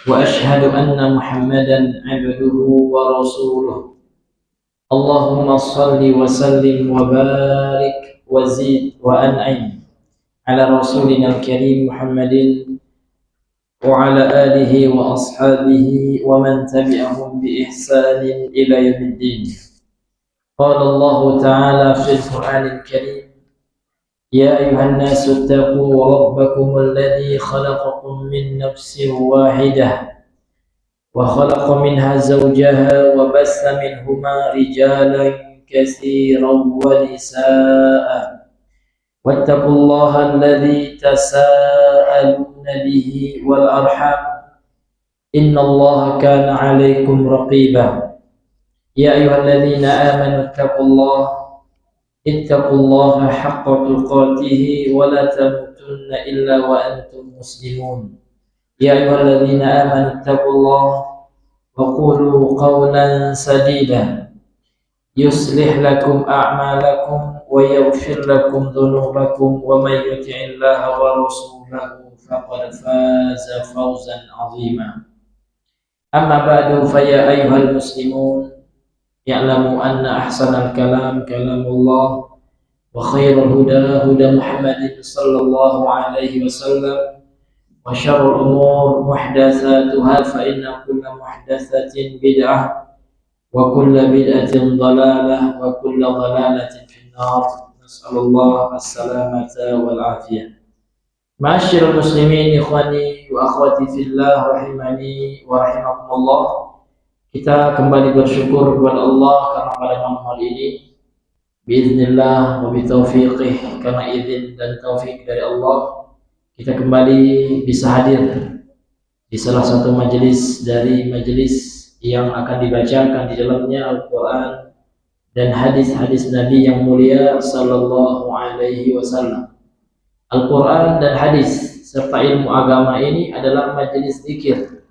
وأشهد أن محمدا عبده ورسوله. اللهم صل وسلم وبارك وزد وأنعم على رسولنا الكريم محمد وعلى آله وأصحابه ومن تبعهم بإحسان إلى يوم الدين. قال الله تعالى في القرآن الكريم: يا أيها الناس اتقوا ربكم الذي خلقكم من نفس واحدة وخلق منها زوجها وبث منهما رجالا كثيرا ونساء واتقوا الله الذي تساءلون به والأرحام إن الله كان عليكم رقيبا. يا أيها الذين آمنوا اتقوا الله حق تقاته ولا تموتن إلا وأنتم مسلمون. يا أيها الذين آمنوا اتقوا الله وقولوا قولا سديدا يصلح لكم أعمالكم ويغفر لكم ذنوبكم ومن يطع الله ورسوله فقد فاز فوزا عظيما. أما بعد فيا أيها المسلمون يعلموا أن أحسن الكلام كلام الله وخير الهدى هدى محمد صلى الله عليه وسلم وشر الأمور محدثاتها فإن كل محدثة بدعة وكل بدعة ضلالة وكل ضلالة في النار. نسأل الله السلامة والعافية. معاشر المسلمين ikhwani wa akhwati fillah rahimani wa rahimakumullah. Kita kembali bersyukur kepada Allah karena pada malam hari ini biiznillah wa bitaufiqih, karena izin dan taufik dari Allah, kita kembali bisa hadir di salah satu majelis dari majelis yang akan dibacakan di dalamnya Al-Quran dan hadis-hadis Nabi yang mulia sallallahu alaihi wasallam. Al-Quran dan hadis serta ilmu agama ini adalah majelis zikir,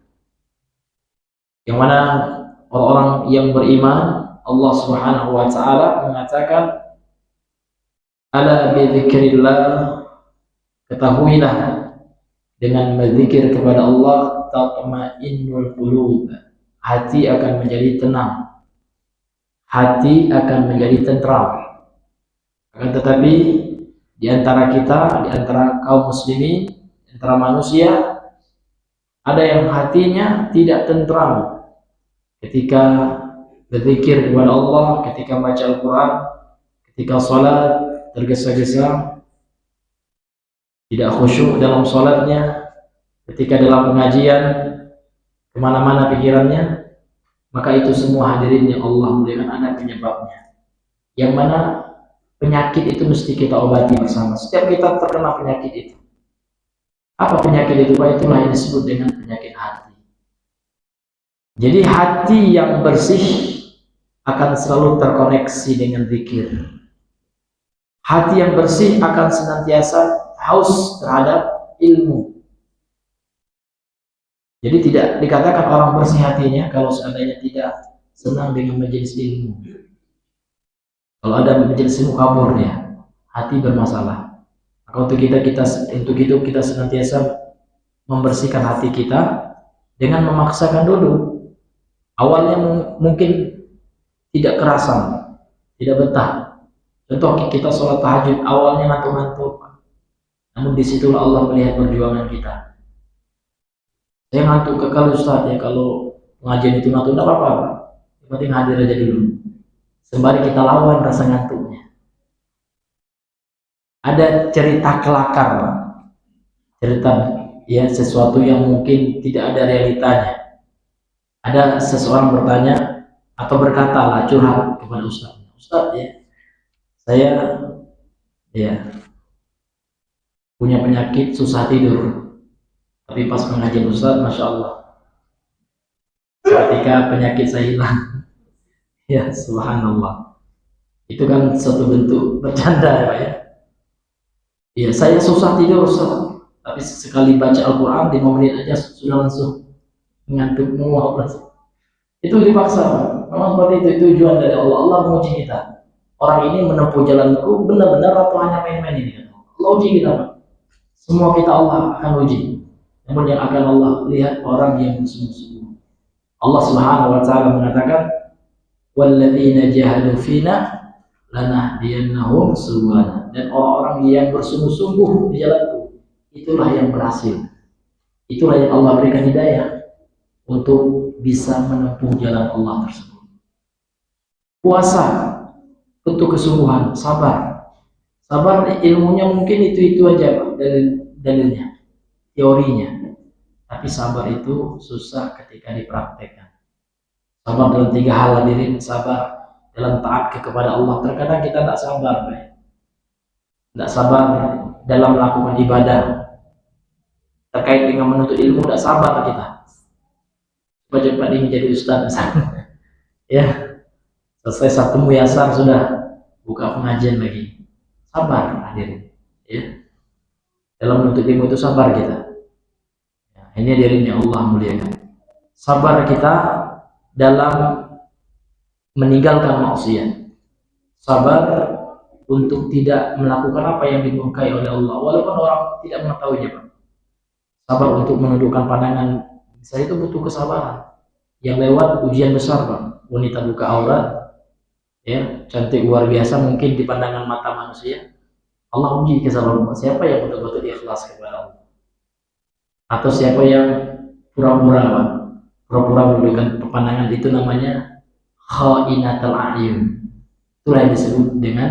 yang mana orang-orang yang beriman, Allah Subhanahu wa taala mengatakan, ala bi dzikrillah, ketahuilah dengan berzikir kepada Allah tatma'innul qulub, hati akan menjadi tenang, hati akan menjadi tentram. Akan tetapi di antara kita, di antara kaum muslimin, di antara manusia, ada yang hatinya tidak tentram ketika berzikir kepada Allah, ketika baca Al-Quran, ketika sholat tergesa-gesa, tidak khusyuk dalam sholatnya, ketika dalam pengajian kemana-mana pikirannya. Maka itu semua hadirin yang Allah muliakan ada penyebabnya, yang mana penyakit itu mesti kita obati bersama. Setiap kita terkena penyakit itu. Apa penyakit itu? Itulah yang disebut dengan penyakit hati. Jadi hati yang bersih akan selalu terkoneksi dengan zikir. Hati yang bersih akan senantiasa haus terhadap ilmu. Jadi tidak dikatakan orang bersih hatinya kalau seandainya tidak senang dengan majelis ilmu. Kalau ada majelis ilmu kabur dia, hati bermasalah. Maka untuk itu kita senantiasa membersihkan hati kita dengan memaksakan dulu. Awalnya mungkin tidak kerasan, tidak betah. Contoh kita sholat tahajud, awalnya ngantuk-ngantuk, namun disitulah Allah melihat perjuangan kita. Saya ngantuk kekal Ustaz ya, kalau pengajian itu ngantuk tidak apa-apa, yang penting hadir aja dulu. Sembari kita lawan rasa ngantuknya. Ada cerita kelakar, cerita ya sesuatu yang mungkin tidak ada realitanya. Ada seseorang bertanya atau berkata lah, curhat kepada Ustaz. Ustaz ya, saya ya punya penyakit susah tidur. Tapi pas pengajian Ustaz, Masya Allah, ketika penyakit saya hilang. Ya subhanallah, itu kan suatu bentuk bercanda ya Pak ya. Ya saya susah tidur Ustaz, tapi sekali baca Al-Quran 5 menit aja sudah langsung ngantuk mual. Itu dipaksa. Memang seperti itu tujuan dari Allah. Allah menguji kita. Orang ini menempuh jalanku benar-benar atau hanya main-main ini? Allah uji kita Pak. Semua kita Allah akan uji. Namun yang akan Allah lihat orang yang bersungguh-sungguh. Allah Subhanahu wa taala mengatakan, "Walladzina jahadu fina lanahdiyannahum subulana." Dan orang-orang yang bersungguh-sungguh di jalanku, itulah yang berhasil. Itulah yang Allah berikan hidayah untuk bisa menempuh jalan Allah tersebut. Puasa untuk kesungguhan, sabar. Sabar ilmunya mungkin itu aja Pak, dalilnya, teorinya. Tapi sabar itu susah ketika dipraktekkan. Sabar dalam 3 hal hadirin, sabar dalam taat kepada Allah. Terkadang kita tidak sabar, tidak sabar dalam melakukan ibadah. Terkait dengan menuntut ilmu, tidak sabar kita. Cepat-cepat ingin jadi ustaz misalnya. Ya, selesai 1 muyassar sudah buka pengajian lagi. Sabar hadirin. Ya, dalam menuntut ilmu itu sabar kita. Ini hadirin yang Allah muliakan. Sabar kita dalam meninggalkan maksiat. Sabar untuk tidak melakukan apa yang dimurkai oleh Allah, walaupun orang tidak mengetahuinya, Pak. Sabar untuk menundukkan pandangan, saya itu butuh kesabaran. Yang lewat ujian besar, Pak. Wanita buka aurat, ya, cantik luar biasa mungkin di pandangan mata manusia. Allah uji kesabaran. Siapa yang betul-betul ikhlas kepada Allah? Atau siapa yang pura-pura, Pak? Pura-pura menundukkan pandangan, itu namanya khainatul a'yun. Itulah yang disebut dengan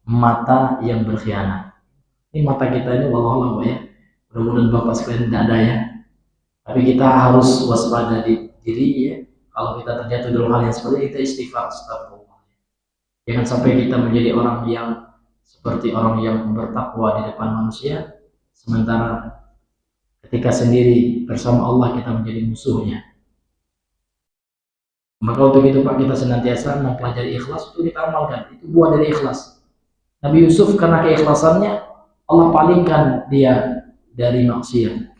mata yang berkhianat. Ini mata kita ini wallahu a'lam ya. Mudah-mudahan Bapak sekalian tidak ada ya. Tapi kita harus waspada di diri ya. Kalau kita terjatuh dalam hal yang seperti itu, kita istighfar, astagfirullah. Jangan sampai kita menjadi orang yang seperti orang yang bertakwa di depan manusia, sementara ketika sendiri bersama Allah kita menjadi musuhnya. Maka untuk itu Pak, kita senantiasa mempelajari ikhlas, itu kita amalkan. Itu buah dari ikhlas. Nabi Yusuf karena keikhlasannya, Allah palingkan dia dari maksiat.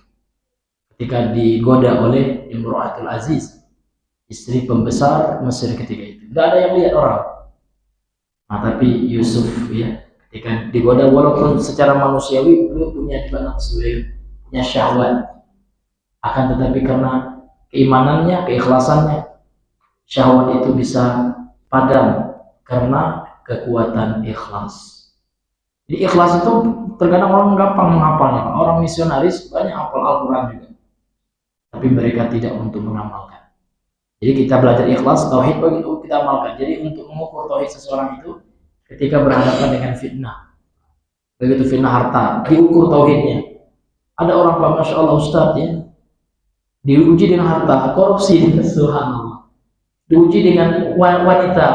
Ketika digoda oleh Imro'atul Aziz, istri pembesar Mesir ketika itu. Tidak ada yang lihat orang. Nah, tapi Yusuf ya, ketika digoda, walaupun secara manusiawi beliau punya nafsu, punya syahwat, akan tetapi karena keimanannya, keikhlasannya, syahwat itu bisa padam karena kekuatan ikhlas. Jadi ikhlas itu terkadang orang gampang menghafalnya. Orang misionaris banyak hafal Al-Quran juga, tapi mereka tidak untuk mengamalkan. Jadi kita belajar ikhlas, tauhid begitu kita amalkan. Jadi untuk mengukur tauhid seseorang itu ketika berhadapan dengan fitnah, begitu fitnah harta, diukur tauhidnya. Ada orang Pak, Masya Allah Ustaz ya, diuji dengan harta, korupsi, subhanallah. Diuji dengan wanita,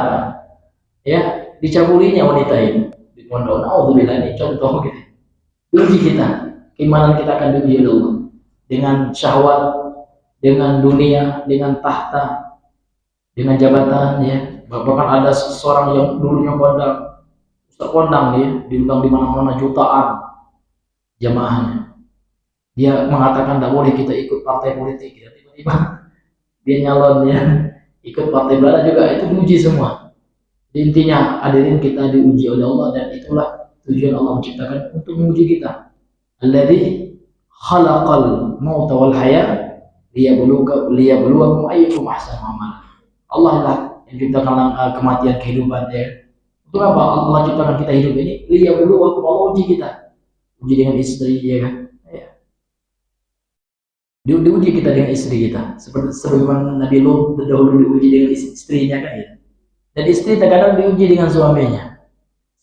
ya, dicabulinya wanita itu. Alhamdulillah, ini contoh gitu. Diuji kita, keimanan kita akan diuji oleh Allah dengan syahwat, dengan dunia, dengan tahta, dengan jabatan ya. Bahkan ada seseorang yang dulunya kondang ya, diundang di mana-mana jutaan jamaahnya. Dia mengatakan tidak boleh kita ikut partai politik ya. Tiba-tiba dia nyalon ya, ikut partai belanda juga, itu diuji semua. Intinya hadirin, kita diuji oleh Allah, dan itulah tujuan Allah menciptakan untuk menguji kita. Alladzi khalaqal mauta wal haya liyabluwakum ayyukum ahsanu amala. Allah lah yang menciptakan kematian, kehidupan ya. Untuk apa Allah ciptakan kita hidup ini? Liyabluwakum, Allah uji kita. Uji dengan istri ya kan. Diuji kita dengan istri kita, seperti sebagaimana Nabi Lut dahulu diuji dengan istrinya kan ya. Dan istri terkadang diuji dengan suaminya,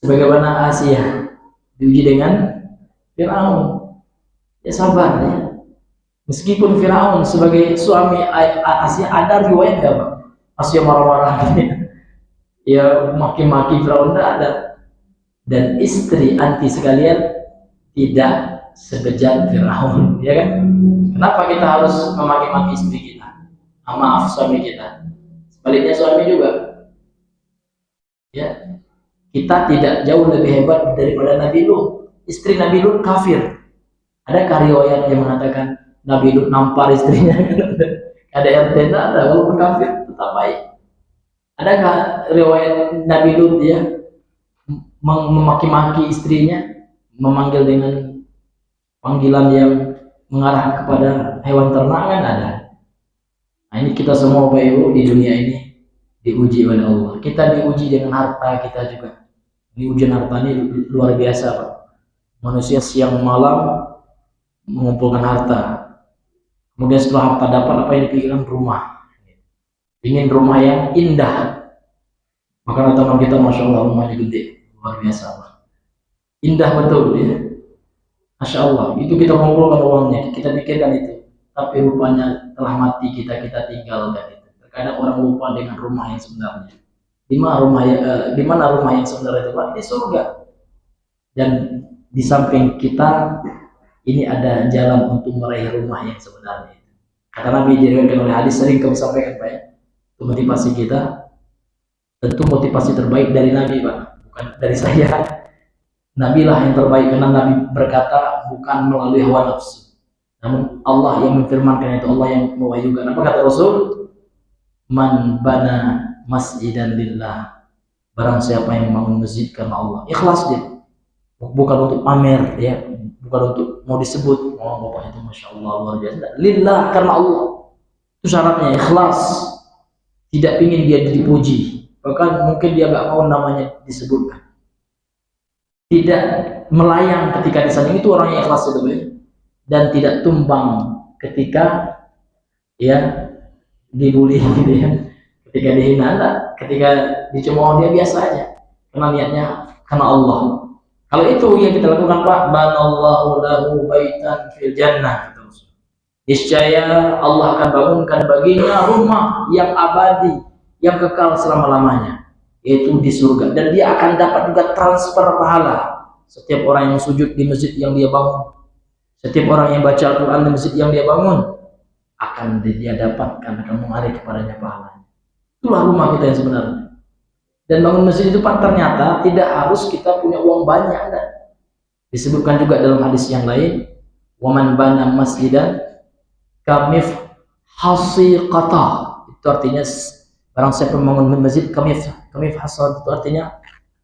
sebagaimana Asia diuji dengan Fir'aun. Ya sabar ya. Meskipun Fir'aun sebagai suami Asia, ada riwayat nggak Pak? Asia marah-marah ya, maki-maki Fir'aun, tidak ada. Dan istri anti sekalian tidak sebejat Fir'aun, ya kan? Kenapa kita harus memaki-maki istri kita? Maaf suami kita. Sebaliknya suami juga. Ya, kita tidak jauh lebih hebat daripada Nabi Lut. Istri Nabi Lut kafir. Adakah riwayat yang mengatakan Nabi Lut nampar istrinya? Ada RT? Tidak ada. Walaupun kafir tetap baik. Adakah riwayat Nabi Lut ya memaki-maki istrinya, memanggil dengan panggilan yang mengarah kepada hewan ternak kan ada. Nah, ini kita semua Bapak Ibu di dunia ini diuji oleh Allah. Kita diuji dengan harta kita juga. Ini ujian harta ini luar biasa Pak. Manusia siang malam mengumpulkan harta. Kemudian setelah harta dapat, apa yang dipikirkan? Rumah. Ingin rumah yang indah. Maka teman kita Masya Allah rumahnya gede. Luar biasa Pak. Indah betul ya. Masya Allah. Itu kita mengumpulkan uangnya. Kita pikirkan itu. Tapi rupanya telah mati kita tinggalkan itu. Terkadang orang lupa dengan rumah yang sebenarnya. Di mana rumah yang sebenarnya itu Pak? Di surga. Dan di samping kita ini ada jalan untuk meraih rumah yang sebenarnya. Kata Nabi diriwayatkan oleh hadis, sering kami sampaikan Pak ya. Itu motivasi kita. Tentu motivasi terbaik dari Nabi Pak, bukan dari saya. Nabi lah yang terbaik karena Nabi berkata bukan melalui hawa nafsu. Namun Allah yang menfirmankan itu, Allah yang mewahyukan. Apa kata Rasul? Man bana masjidan lillah. Barang siapa yang membangun masjid karena Allah, ikhlas dia. Bukan untuk pamer ya, bukan untuk mau disebut, oh Bapak itu Masya Allah luar biasa. Lillah, karena Allah. Itu syaratnya ikhlas. Tidak ingin dia dipuji. Bahkan mungkin dia nggak mau namanya disebutkan. Tidak melayang ketika disanjung, itu orang yang ikhlas itu ya. Dan tidak tumbang ketika ya dibully gitu ya. Ketika dihina, ketika dicemooh dia biasa aja. Karena niatnya karena Allah. Kalau itu yang kita lakukan Pak, banallahu lahu baitan fil jannah. Niscaya Allah akan bangunkan baginya rumah yang abadi, yang kekal selama-lamanya, yaitu di surga. Dan dia akan dapat juga transfer pahala. Setiap orang yang sujud di masjid yang dia bangun, setiap orang yang baca Al-Quran di masjid yang dia bangun, akan dia dapatkan, akan mengalir kepadanya pahalanya. Itulah rumah kita yang sebenarnya. Dan bangun masjid itu Pak, ternyata tidak harus kita punya uang banyak. Enggak. Disebutkan juga dalam hadis yang lain, waman bana masjidan kamif hasiqata. Itu artinya barang siapa membangun masjid, kamif hasiqata itu artinya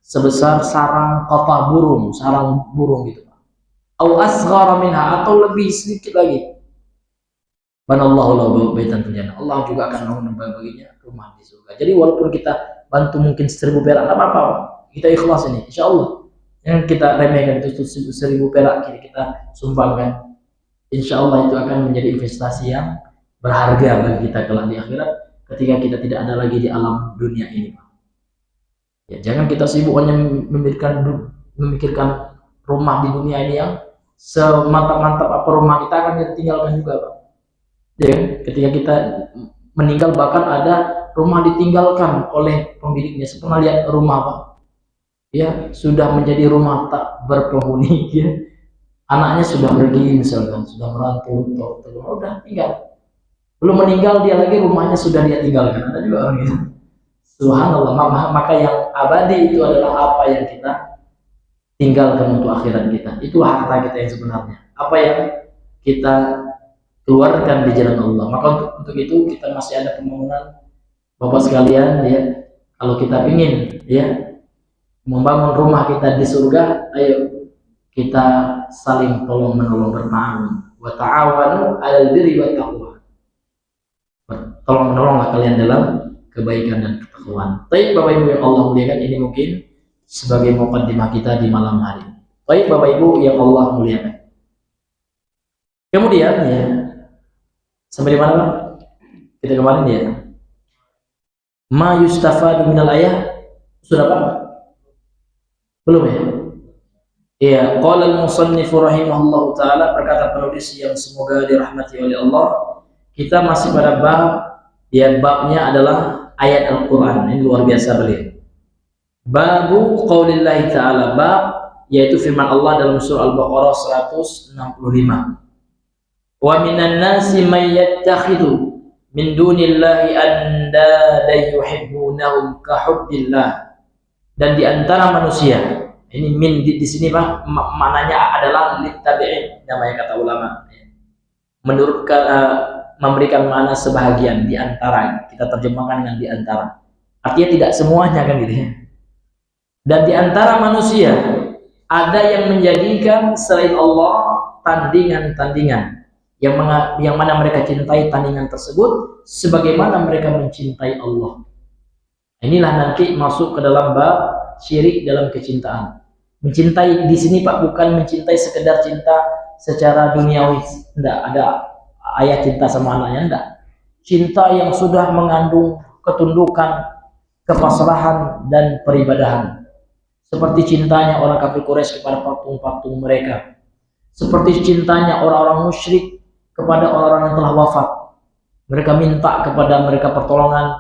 sebesar sarang kota burung, sarang burung gitu Pak. Au asghara minha, atau lebih sedikit lagi. Banallahu lahu baitan fil jannah. Allah juga akan bangun baginya rumah di surga. Jadi walaupun kita bantu mungkin 1000 perak, tidak apa-apa, kita ikhlas ini, insya Allah. Yang kita remehkan itu 1000 perak kita sumbangkan, insya Allah itu akan menjadi investasi yang berharga bagi kita kelak di akhirat, ketika kita tidak ada lagi di alam dunia ini. Ya, jangan kita sibuk hanya memikirkan rumah di dunia ini yang semantap-mantap apa rumah kita akan kita tinggalkan juga Pak. Ya, ketika kita meninggal bahkan ada rumah ditinggalkan oleh pemiliknya. Pernah lihat rumah Pak? Ya, sudah menjadi rumah tak berpenghuni ya. Anaknya sudah pergi misalkan, sudah merantau, udah tinggal. Belum meninggal dia lagi rumahnya sudah dia tinggalkan. Ada juga orang gitu. Subhanallah. Maka yang abadi itu adalah apa yang kita tinggalkan untuk akhirat kita. Itulah harta kita yang sebenarnya. Apa yang kita keluarkan di jalan Allah. Maka untuk itu kita masih ada pembangunan Bapak sekalian ya. Kalau kita ingin ya membangun rumah kita di surga, ayo kita saling tolong menolong, berta'awun. Wa ta'awanu 'alal birri wat taqwa. Tolong menolonglah kalian dalam kebaikan dan ketakwaan. Baik Bapak Ibu yang Allah muliakan, ini mungkin sebagai muqaddimah kita di malam hari. Baik Bapak Ibu yang Allah muliakan. Kemudian ya, sampai di mana Pak? Kita kemarin ya. Ma yustafadu minal ayah, sudah Pak? Belum ya? Iya, qala al-musannif rahimahullahu taala, berkata penulis yang semoga dirahmati oleh Allah, kita masih pada bab, ya babnya adalah ayat Al-Qur'an. Ini luar biasa beliau. Babu qaulillahi ta'ala, bab yaitu firman Allah dalam surah Al-Baqarah 165. Wa minan nasi may yattakhidhu min dunillahi andada yuhibbunahum ka hubbillah. Dan di antara manusia, ini min di sini Pak maknanya adalah littabi'in, namanya kata ulama. Menurut memberikan makna sebahagian, di antara, kita terjemahkan dengan di antara. Artinya tidak semuanya kan gitu ya. Dan di antara manusia ada yang menjadikan selain Allah tandingan-tandingan. yang mana mereka cintai tandingan tersebut sebagaimana mereka mencintai Allah. Inilah nanti masuk ke dalam bab syirik dalam kecintaan. Mencintai di sini Pak bukan mencintai sekedar cinta secara duniawi, enggak ada ayah cinta sama anaknya, enggak. Cinta yang sudah mengandung ketundukan, kepasrahan dan peribadahan. Seperti cintanya orang kafir Quraisy kepada patung-patung mereka. Seperti cintanya orang-orang musyrik kepada orang-orang yang telah wafat. Mereka minta kepada mereka pertolongan,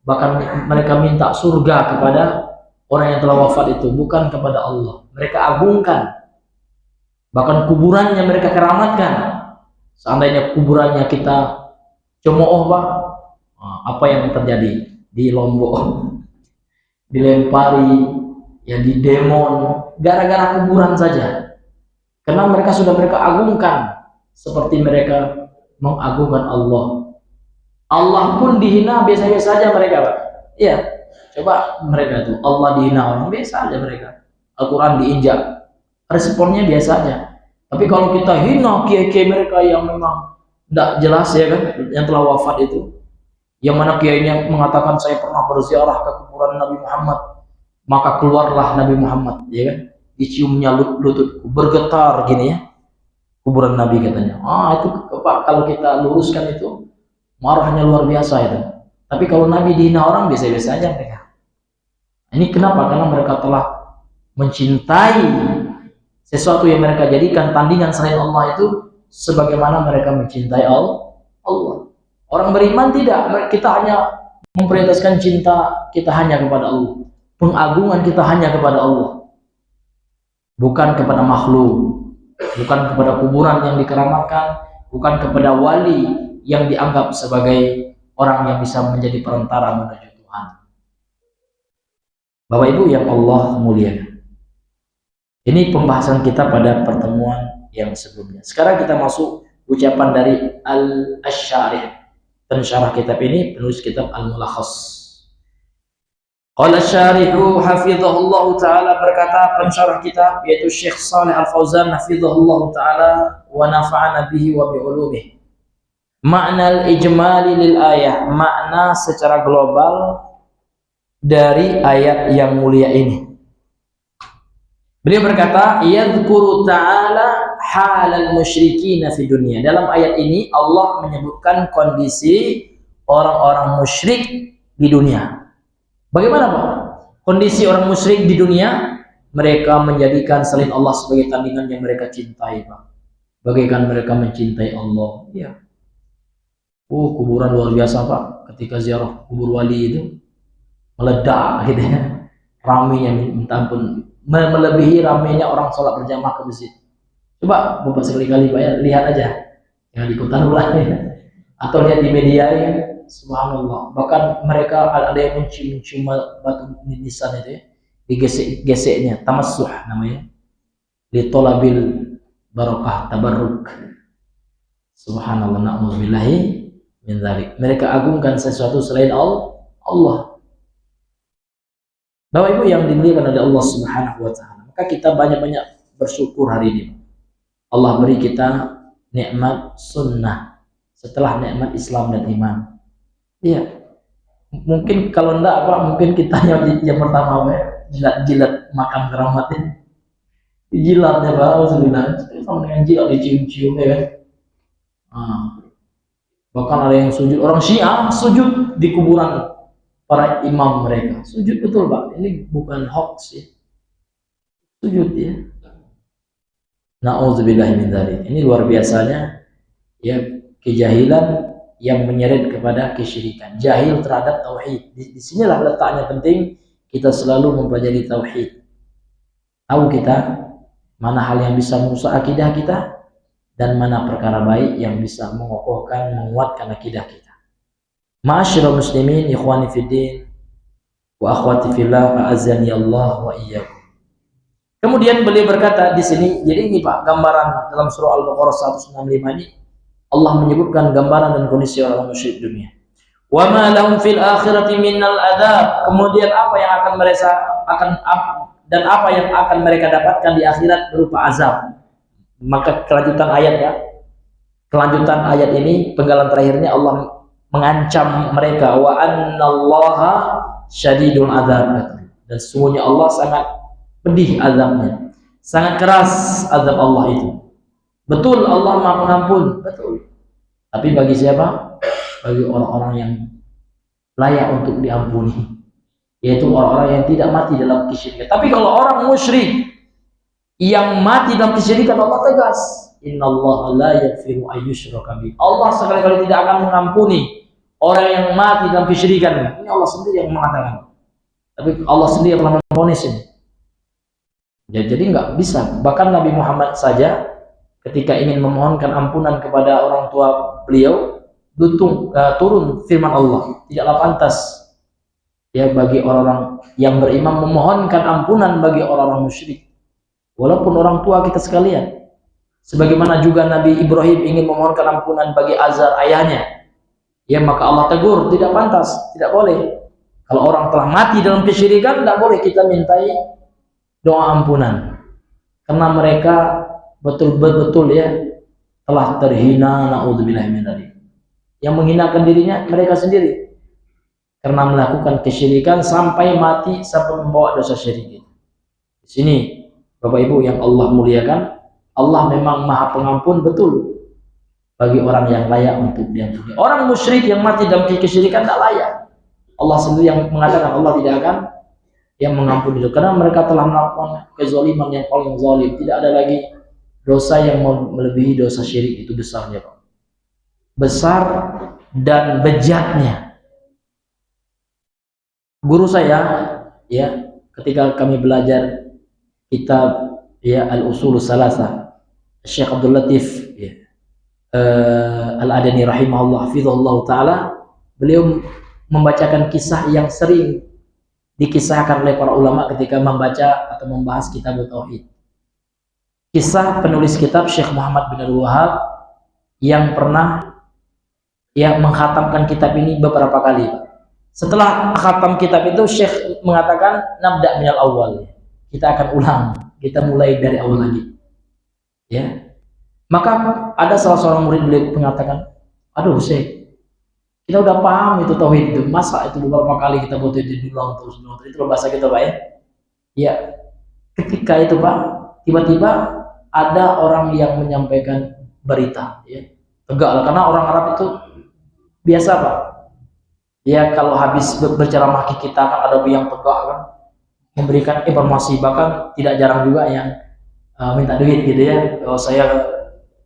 bahkan mereka minta surga kepada orang yang telah wafat itu, bukan kepada Allah. Mereka agungkan, bahkan kuburannya mereka keramatkan. Seandainya kuburannya kita cemooh Pak, apa yang terjadi di Lombok? Dilempari, ya di demon, gara-gara kuburan saja. Karena mereka sudah mereka agungkan, seperti mereka mengagungkan Allah. Allah pun dihina biasa-biasa saja mereka Pak. Iya, coba mereka itu Allah dihina orang biasa aja mereka. Al-Quran diinjak, responnya biasa aja. Tapi kalau kita hina kiai-kiai mereka yang memang tidak jelas ya kan, yang telah wafat itu, yang mana kiainya mengatakan saya pernah berziarah ke kuburan Nabi Muhammad, maka keluarlah Nabi Muhammad, ya kan, diciumnya lutut bergetar gini ya, kuburan Nabi katanya. Itu Pak, kalau kita luruskan itu marahnya luar biasa itu. Tapi kalau Nabi dihina orang biasa-biasa aja mereka. Ini kenapa? Karena mereka telah mencintai sesuatu yang mereka jadikan tandingan selain Allah itu sebagaimana mereka mencintai Allah. Orang beriman tidak, kita hanya memprioritaskan cinta kita hanya kepada Allah, pengagungan kita hanya kepada Allah, bukan kepada makhluk, bukan kepada kuburan yang dikeramatkan, bukan kepada wali yang dianggap sebagai orang yang bisa menjadi perantara menuju Tuhan. Bapak Ibu yang Allah muliakan, ini pembahasan kita pada pertemuan yang sebelumnya. Sekarang kita masuk ucapan dari Al-Syarih, pensyarah kitab ini, penulis kitab Al-Mulakhas. Qala syarihu hafizahullah ta'ala, berkata pensyarah kitab yaitu Syekh Shalih Al-Fauzan hafizahullah ta'ala wa nafa'ana bihi wa bi'ulumihi. Makna al-ijmali lil ayah, makna secara global dari ayat yang mulia ini. Beliau berkata, yadhkuru ta'ala halal musyrikin fi dunya. Dalam ayat ini Allah menyebutkan kondisi orang-orang musyrik di dunia. Bagaimana Pak? Kondisi orang musyrik di dunia, mereka menjadikan selain Allah sebagai tandingan yang mereka cintai Pak. Bagaikan mereka mencintai Allah. Ya. Kuburan luar biasa Pak. Ketika ziarah kubur wali itu meledak gitu ya. Ramainya minta ampun, melebihi ramainya orang sholat berjamaah ke masjid. Coba Bapak sekali-kali Pak ya, lihat aja, yang di kota ulah ya, atau lihat di media ya, subhanallah. Bahkan mereka ada yang mencium batu nisan itu ya, digesek-geseknya, tamassuh namanya, li tolabil barokah tabarruk. Subhanallah, na'udzubillahi min dzalik. Mereka agungkan sesuatu selain Allah. Bapak Ibu yang dimuliakan oleh Allah Subhanahu wa taala, maka kita banyak-banyak bersyukur hari ini. Allah beri kita nikmat sunnah setelah nikmat Islam dan iman. Iya. Mungkin kalau enggak Pak, mungkin kita yang pertama jilat-jilat makam keramat ini. Jilatnya Pak, sebenarnya sama dengan jilat dicium-cium ya kan. Bahkan ada yang sujud, orang Syiah sujud di kuburan para imam mereka. Sujud betul Pak, ini bukan hoax ya. Sujud ya. Na'udzubillahi min dzalik. Ini luar biasanya ya, kejahilan yang menyeret kepada kesyirikan. Jahil terhadap tauhid. Di sinilah letaknya penting kita selalu mempelajari tauhid. Tahu kita mana hal yang bisa merusak akidah kita dan mana perkara baik yang bisa mengokohkan, menguatkan akidah kita. Ma'asyiral muslimin, ikhwani fiddin wa akhwati fillah, a'azzani Allah wa iyyakum. Kemudian beliau berkata di sini, jadi ini Pak, gambaran dalam surah Al-Baqarah 165 ini Allah menyebutkan gambaran dan kondisi orang musyrik dunia. Wa ma lahum fil akhirati minal adzab. Kemudian apa yang akan mereka dapatkan di akhirat berupa azab. Maka kelanjutan ayat ya. kelanjutan ayat ini, penggalan terakhirnya Allah mengancam mereka, wa annallaha syadidul adzab, dan sesungguhnya Allah sangat pedih azabnya, sangat keras azab Allah itu. Betul Allah Maha Pengampun, betul. Tapi bagi siapa? Bagi orang-orang yang layak untuk diampuni, yaitu orang-orang yang tidak mati dalam kesyirikan. Tapi kalau orang musyrik yang mati dalam kesyirikan, Allah tegas, innallaha la yaghfiru ayyushraka bih. Allah sekali-kali tidak akan mengampuni orang yang mati dalam kesyirikan. Ini Allah sendiri yang mengatakan. Tapi Allah sendiri yang telah memvonis ini. Ya, jadi nggak bisa. Bahkan Nabi Muhammad saja ketika ingin memohonkan ampunan kepada orang tua beliau, turun firman Allah, tidaklah pantas ya bagi orang-orang yang beriman memohonkan ampunan bagi orang-orang musyrik, walaupun orang tua kita sekalian. Sebagaimana juga Nabi Ibrahim ingin memohonkan ampunan bagi Azar ayahnya, ya maka Allah tegur, tidak pantas, tidak boleh. Kalau orang telah mati dalam kesyirikan, tidak boleh kita mintai doa ampunan, karena mereka betul-betul ya telah terhina, naudzubillah min dzalik. Yang menghinakan dirinya mereka sendiri karena melakukan kesyirikan sampai mati, sampai membawa dosa syirik. Di sini Bapak Ibu yang Allah muliakan, Allah memang Maha Pengampun, betul, bagi orang yang layak untuk diampuni. Orang musyrik yang mati dalam kesyirikan tidak layak. Allah sendiri yang mengatakan Allah tidak akan yang mengampuni itu, karena mereka telah melakukan kezaliman yang paling zalim. Tidak ada lagi dosa yang melebihi dosa syirik, itu besarnya, Pak. Besar dan bejatnya. Guru saya ya ketika kami belajar kitab ya Al-Usul Salasah, Syekh Abdul Latif ya, Al-Adani rahimahullah hafizahullah taala, beliau membacakan kisah yang sering dikisahkan oleh para ulama ketika membaca atau membahas kitab tauhid. Kisah penulis kitab Syekh Muhammad bin Abdul Wahab yang pernah ya menghatamkan kitab ini beberapa kali. Setelah khatam kitab itu, Syekh mengatakan nabda minal awal, kita akan ulang, kita mulai dari awal lagi ya. Maka ada salah seorang murid beliau mengatakan, aduh Syekh, kita udah paham itu tauhid itu, masa itu beberapa kali kita butuh diulang terus. Itu bahasa kita, Pak ya. Ya, ketika itu Pak, tiba-tiba ada orang yang menyampaikan berita ya. Tegak lah, karena orang Arab itu biasa Pak ya, kalau habis berceramah kita kan ada yang tegak kan, memberikan informasi, bahkan tidak jarang juga yang minta duit gitu ya. Oh, saya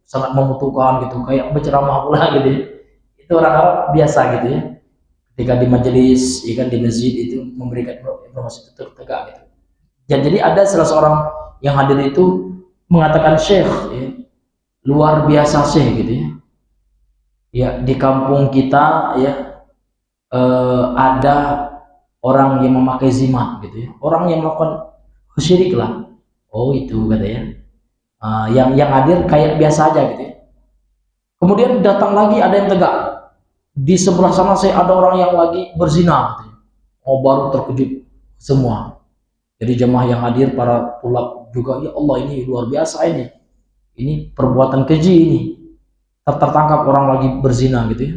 sangat membutuhkan gitu, kayak berceramah pula gitu ya. Itu orang Arab biasa gitu ya, ketika di majelis ya kan, di masjid itu memberikan informasi itu tegak gitu. Jadi ada salah seorang yang hadir itu mengatakan, Syekh ya, luar biasa Syekh gitu ya. Ya di kampung kita ya ada orang yang memakai zimat gitu ya, orang yang melakukan syirik lah. Oh itu katanya, yang hadir kayak biasa aja gitu ya. Kemudian datang lagi ada yang tegak, di sebelah sana saya ada orang yang lagi berzina gitu ya. Oh baru terkejut semua. Jadi jemaah yang hadir, para tulab juga, ya Allah ini luar biasa ini perbuatan keji ini, tertangkap orang lagi berzina gitu ya.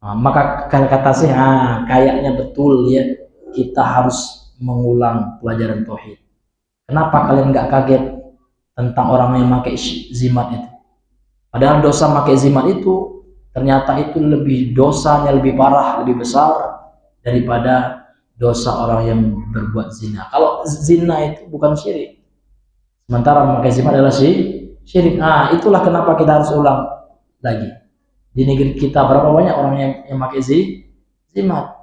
Maka kata saya, kayaknya betul ya, kita harus mengulang pelajaran tauhid. Kenapa kalian nggak kaget tentang orang yang pakai zimat itu? Padahal dosa pakai zimat itu ternyata itu dosanya lebih parah, lebih besar daripada dosa orang yang berbuat zina. Kalau zina itu bukan syirik, sementara memakai zimat adalah syirik. Itulah kenapa kita harus ulang lagi. Di negeri kita berapa banyak orang yang pakai zimat.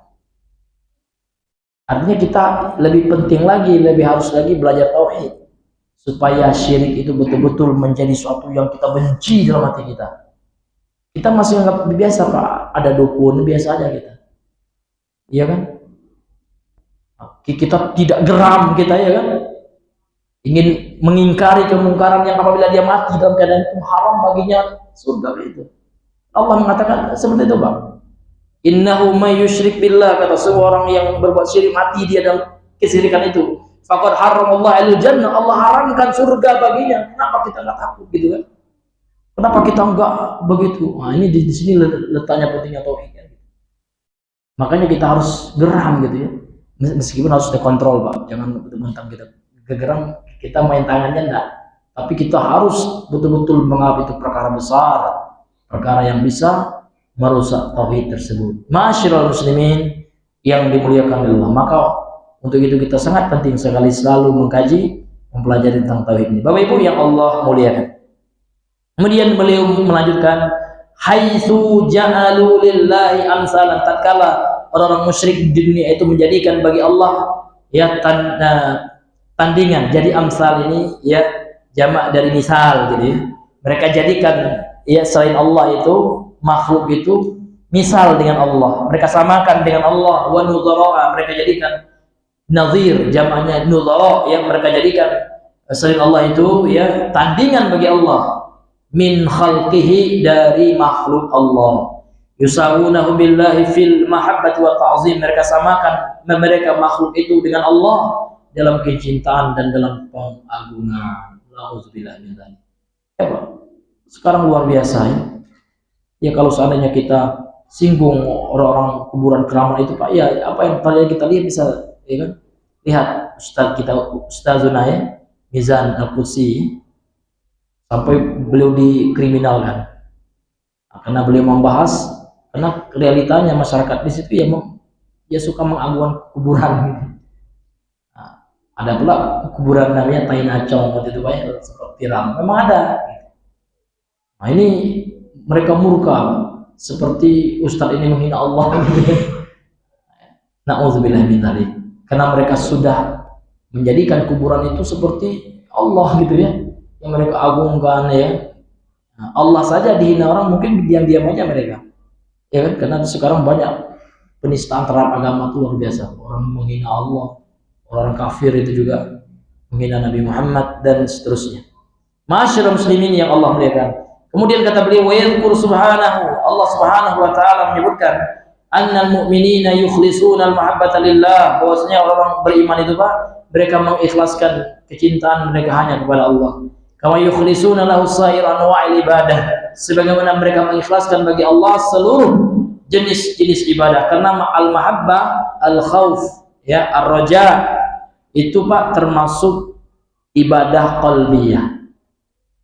Artinya kita lebih penting lagi, lebih harus lagi belajar tauhid, supaya syirik itu betul-betul menjadi suatu yang kita benci dalam hati kita. Kita masih anggap biasa Pak, ada dukun biasa aja kita, iya kan? Kita tidak geram kita ya kan, ingin mengingkari kemungkaran yang apabila dia mati dalam keadaan itu haram baginya surga itu. Allah mengatakan seperti itu Pak. Innahu may yusyrik billah, kata seorang yang berbuat syirik mati dia dalam kesyirikan itu, faqad haramallahu alaihi jannah, Allah haramkan surga baginya. Kenapa kita nggak takut gitu kan? Kenapa kita enggak begitu? Nah, ini di sini letaknya pentingnya tauhid. Makanya kita harus geram gitu ya. Meskipun harus dikontrol, Pak. Jangan mentang kita geram, kita main tangannya enggak. Tapi kita harus betul-betul menganggap itu perkara besar, perkara yang bisa merusak tauhid tersebut. Ma'asyiral muslimin yang dimuliakan Allah. Maka untuk itu kita sangat penting sekali selalu mengkaji, mempelajari tentang tauhid ini. Bapak Ibu yang Allah muliakan. Kemudian beliau melanjutkan, haitsu ja'alu lillahi amsalan, tatkala orang-orang musyrik di dunia itu menjadikan bagi Allah ya tandingan. Jadi amsal ini ya jamak dari misal gitu ya. Mereka jadikan ya selain Allah itu, makhluk itu misal dengan Allah. Mereka samakan dengan Allah. Wa nudhara, mereka jadikan nazir, jamaknya nudhara, yang mereka jadikan selain Allah itu ya tandingan bagi Allah. Min khalqihi, dari makhluk Allah. Yusawunahu billahi fil mahabbati wa ta'zim, mereka samakan mereka makhluk itu dengan Allah dalam kecintaan dan dalam pengagungan. Alhamdulillah. Ya Pak, sekarang luar biasa ya. Ya kalau seandainya kita singgung orang-orang kuburan keramat itu Pak, ya apa yang tadi kita lihat bisa ya kan? Lihat Ustaz kita, Ustazuna ya, Mizan Al-Qudsi, sampai beliau dikriminalkan karena beliau membahas, karena realitanya masyarakat di situ ya suka mengagungkan kuburan. Nah, ada pula kuburan namanya Tai Nacong waktu itu banyak seperti ram, memang ada. Nah ini mereka murka seperti Ustadz ini menghina Allah. Na'udzubillah min dzalik, karena mereka sudah menjadikan kuburan itu seperti Allah gitu ya, yang mereka agungkan ya. Nah, Allah saja dihina orang, mungkin diam-diam aja mereka ya kan, karena sekarang banyak penistaan terhadap agama itu luar biasa. Orang menghina Allah, orang kafir itu juga menghina Nabi Muhammad dan seterusnya. Ma'asyiral muslimin yang Allah muliakan. Kemudian kata beliau, wa yadhkur subhanahu, Allah subhanahu wa ta'ala menyebutkan annal mu'minina yukhlisuna al-mahabbata lillah, bahwasanya orang-orang beriman itu Pak, mereka mengikhlaskan kecintaan mereka hanya kepada Allah. Kama yukhlisuna lahu sa'ir anwa'il ibadah, sebagaimana mereka mengikhlaskan bagi Allah seluruh jenis-jenis ibadah. Karena al-mahabbah, al-khauf ya, ar-raja itu Pak termasuk ibadah qalbiyah.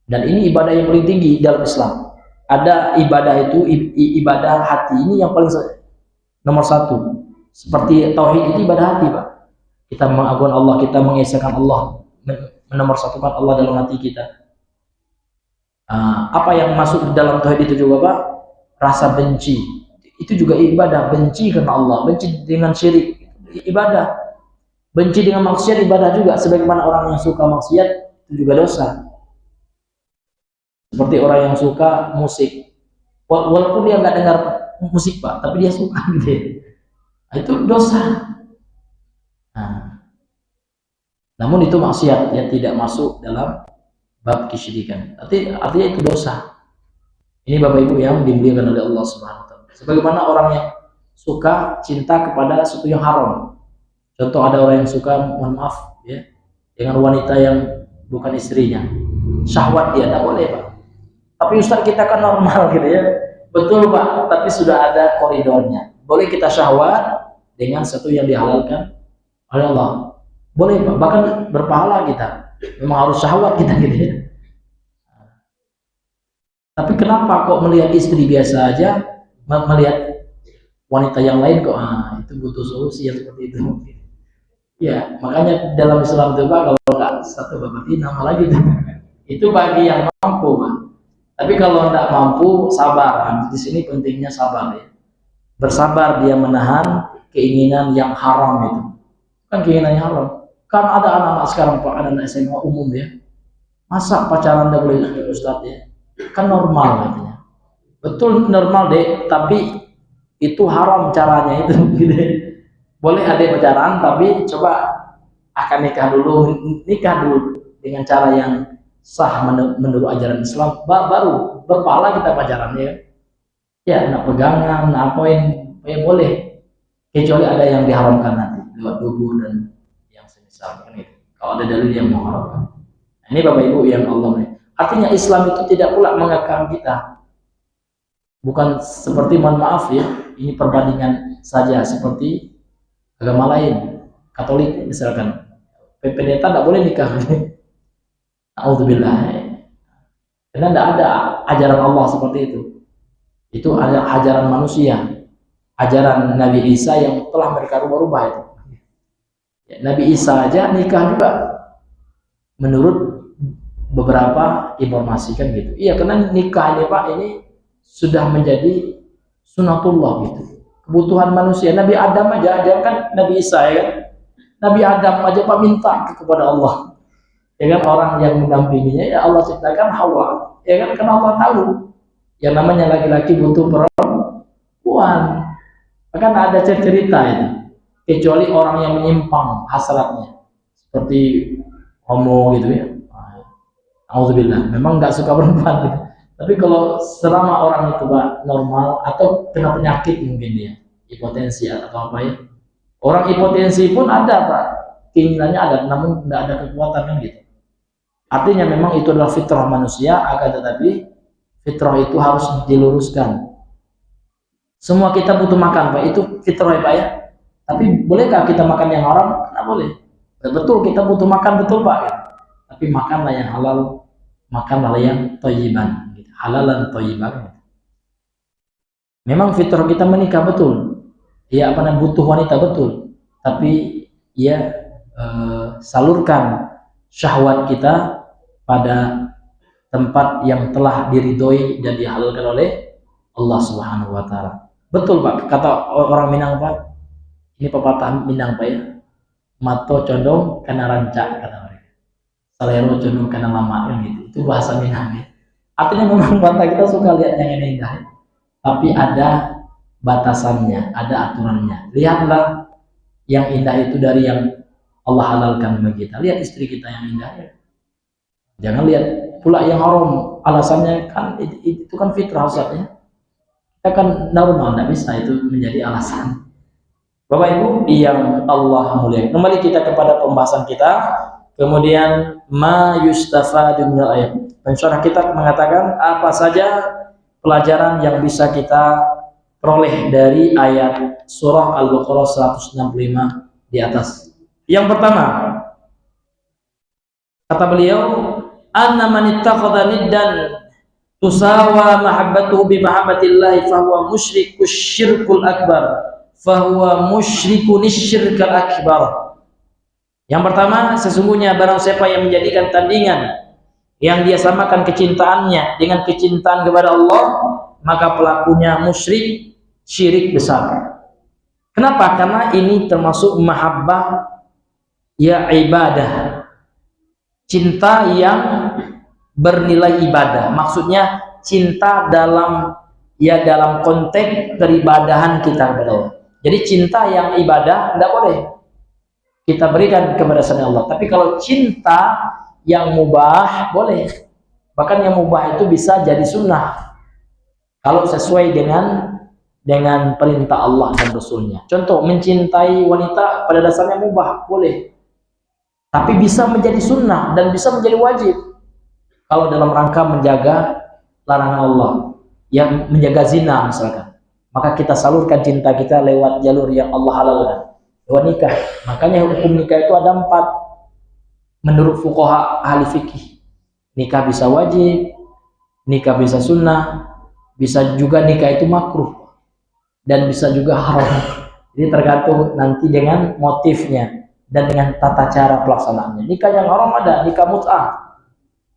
Dan ini ibadah yang paling tinggi dalam Islam. Ada ibadah itu ibadah hati, ini yang paling nomor satu. Seperti tauhid itu ibadah hati Pak. Kita mengagungkan Allah, kita mengesahkan Allah, menomorsatukan Allah dalam hati kita. Apa yang masuk di dalam tauhid itu juga Pak, rasa benci. Itu juga ibadah, benci karena Allah, benci dengan syirik ibadah, benci dengan maksiat ibadah juga. Sebagaimana orang yang suka maksiat itu juga dosa. Seperti orang yang suka musik, walaupun dia nggak dengar musik Pak, tapi dia suka gitu ya. Itu dosa. Namun itu maksiat yang tidak masuk dalam bab kesyirikan. Artinya itu dosa. Ini Bapak Ibu yang dimuliakan oleh Allah Subhanahu wa taala. Sebagaimana orang yang suka cinta kepada sesuatu yang haram. Contoh, ada orang yang suka, mohon maaf ya, dengan wanita yang bukan istrinya. Syahwat dia, tidak boleh Pak. Tapi Ustaz, kita kan normal gitu ya. Betul Pak, tapi sudah ada koridornya. Boleh kita syahwat dengan sesuatu yang dihalalkan oleh Allah. Boleh Pak, bahkan berpahala kita. Memang harus syahwat kita gitu ya. Tapi kenapa kok melihat istri biasa aja, melihat wanita yang lain kok itu butuh solusi yang seperti itu. Ya, makanya dalam Islam itu Pak, kalau nggak satu berarti nama lagi tuh. Itu bagi yang mampu Pak. Tapi kalau tidak mampu, sabar. Di sini pentingnya sabar ya. Bersabar dia menahan keinginan yang haram itu. Kan keinginan yang haram. Kan ada anak-anak sekarang Pak, anak SMA umum ya. Masa pacaran tidak boleh Ustaz ya? Kan normal katanya. Betul normal deh, tapi itu haram caranya itu. Gitu. Boleh ada pacaran, tapi coba akan nikah dulu dengan cara yang sah menurut ajaran Islam, baru berpahala kita pacaran ya. Ya, nak pegangan, nak apain, ya boleh. Kecuali ada yang diharamkan nanti lewat dubur dan yang semisal kan itu. Kalau ada dalil yang mengharamkan. Ini Bapak Ibu yang Allah. Artinya Islam itu tidak pula mengekang kita. Bukan seperti, mohon maaf ya, ini perbandingan saja, seperti agama lain, Katolik misalkan, pendeta tidak boleh nikah. Alhamdulillah. Karena tidak ada ajaran Allah seperti itu. Itu ada ajaran manusia, ajaran Nabi Isa yang telah mereka rubah-rubah itu. Ya, Nabi Isa aja nikah juga menurut beberapa informasi kan gitu. Iya, karena nikah ini Pak, ini sudah menjadi sunatullah gitu, kebutuhan manusia. Nabi Adam aja, dia kan Nabi Isa ya kan, Nabi Adam aja Pak minta kepada Allah ya kan, orang yang mendampinginya ya Allah ciptakan Hawa ya kan, karena Allah tahu yang namanya laki-laki butuh perempuan. Bahkan ada cerita itu, kecuali orang yang menyimpang hasratnya seperti homo gitu ya, alhamdulillah memang nggak suka perempuan gitu. Tapi kalau selama orang itu Pak normal atau kena penyakit mungkin dia hipotensi atau apa ya, orang hipotensi pun ada Pak, keinginannya ada, namun tidak ada kekuatan kan gitu. Artinya memang itu adalah fitrah manusia, akan tetapi fitrah itu harus diluruskan. Semua kita butuh makan Pak, itu fitrah ya Pak ya. Tapi bolehkah kita makan yang haram? Tidak boleh. Betul kita butuh makan, betul Pak gitu. Tapi makanlah yang halal, makanlah yang thayyiban, gitu. Halalan thayyiban. Memang fitrah kita menikah betul, ya apa namanya, butuh wanita betul, tapi ya salurkan syahwat kita pada tempat yang telah diridhoi dan dihalalkan oleh Allah Subhanahu wa taala. Betul Pak, kata orang Minang Pak, ini pepatah Minang Pak ya, mato condong karena rancak kata mereka, salero condong karena lama kan gitu. Itu bahasa Minang ya. Artinya memang mata kita suka lihat yang indah ya, tapi ada batasannya, ada aturannya. Lihatlah yang indah itu dari yang Allah halalkan bagi kita. Lihat istri kita yang indah ya. Jangan lihat pula yang haram, alasannya kan itu kan fitrah Ustaznya. Kita kan normal, tidak bisa itu menjadi alasan. Bapak Ibu yang Allah muliakan, kembali kita kepada pembahasan kita. Kemudian ma yustafadu minal ayat. Pensyarah kita mengatakan apa saja pelajaran yang bisa kita peroleh dari ayat surah Al-Baqarah 165 di atas. Yang pertama, kata beliau, anna man ittakhadha niddan tusawa mahabbatuhu bi mahabbatillahi fahuwa musyrikus syirkul akbar, fahuwa musyrikun syirkal akbar. Yang pertama, sesungguhnya barang siapa yang menjadikan tandingan yang dia samakan kecintaannya dengan kecintaan kepada Allah, maka pelakunya musyrik, syirik besar. Kenapa? Karena ini termasuk mahabbah ya ibadah, cinta yang bernilai ibadah. Maksudnya cinta dalam konteks peribadahan kita kepada Allah. Jadi cinta yang ibadah tidak boleh kita berikan kepada selain Allah. Tapi kalau cinta yang mubah boleh. Bahkan yang mubah itu bisa jadi sunnah kalau sesuai dengan perintah Allah dan Rasulnya. Contoh, mencintai wanita pada dasarnya mubah boleh, tapi bisa menjadi sunnah dan bisa menjadi wajib kalau dalam rangka menjaga larangan Allah, yang menjaga zina misalkan. Maka kita salurkan cinta kita lewat jalur yang Allah halalkan, lewat nikah. Makanya hukum nikah itu ada 4 menurut fuqaha ahli fikih. Nikah bisa wajib, nikah bisa sunnah, bisa juga nikah itu makruh, dan bisa juga haram. Jadi tergantung nanti dengan motifnya dan dengan tata cara pelaksanaannya. Nikah yang haram ada, nikah mut'ah,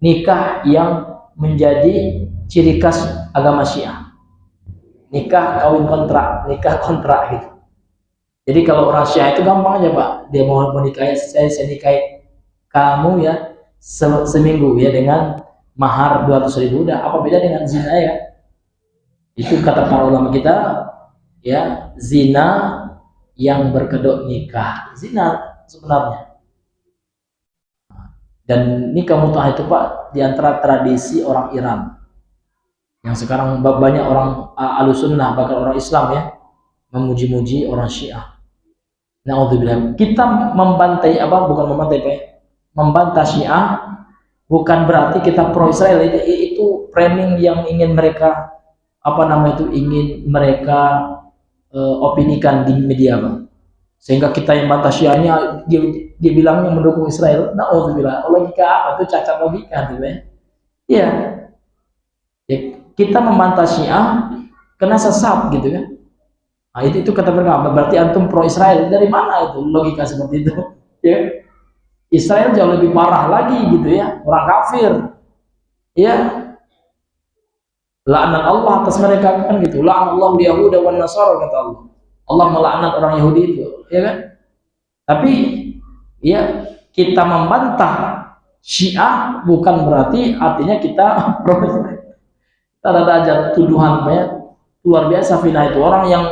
nikah yang menjadi ciri khas agama Syiah, nikah kawin kontrak, nikah kontrak gitu. Jadi kalau orang Syiah itu gampang aja Pak, dia mau menikahi saya nikahi kamu ya seminggu ya dengan mahar 200.000, udah. Apa beda dengan zina ya? Itu kata para ulama kita ya, zina yang berkedok nikah, zina sebenarnya. Dan nikah mut'ah itu Pak diantara tradisi orang Iran yang sekarang banyak orang Ahlussunnah, bahkan orang Islam ya, memuji-muji orang Syiah. Na'udzubillah. Kita membantai bukan membantai Pak, membantah Syiah bukan berarti kita pro Israel. Itu framing yang ingin mereka ingin mereka opinikan di media, Bang. Sehingga kita yang bantah Syiahnya dia bilangnya mendukung Israel. Naudzubillah. Logika apa? Itu cacat logika gitu ya. Iya. Ya, kita membantah Syiah kena sesat gitu kan. Nah, itu kata mereka, berarti antum pro Israel. Dari mana itu logika seperti itu? Ya. Israel jauh lebih parah lagi gitu ya, orang kafir. Ya. Laknat Allah atas mereka kan gitu. La'anallahu Yahuda wan Nasara kata Allah. Allah melaknat orang Yahudi itu, ya kan? Tapi ya kita membantah Syiah bukan berarti artinya kita pro Israel. Kita ada aja tuduhan ya, luar biasa fitnah itu. Orang yang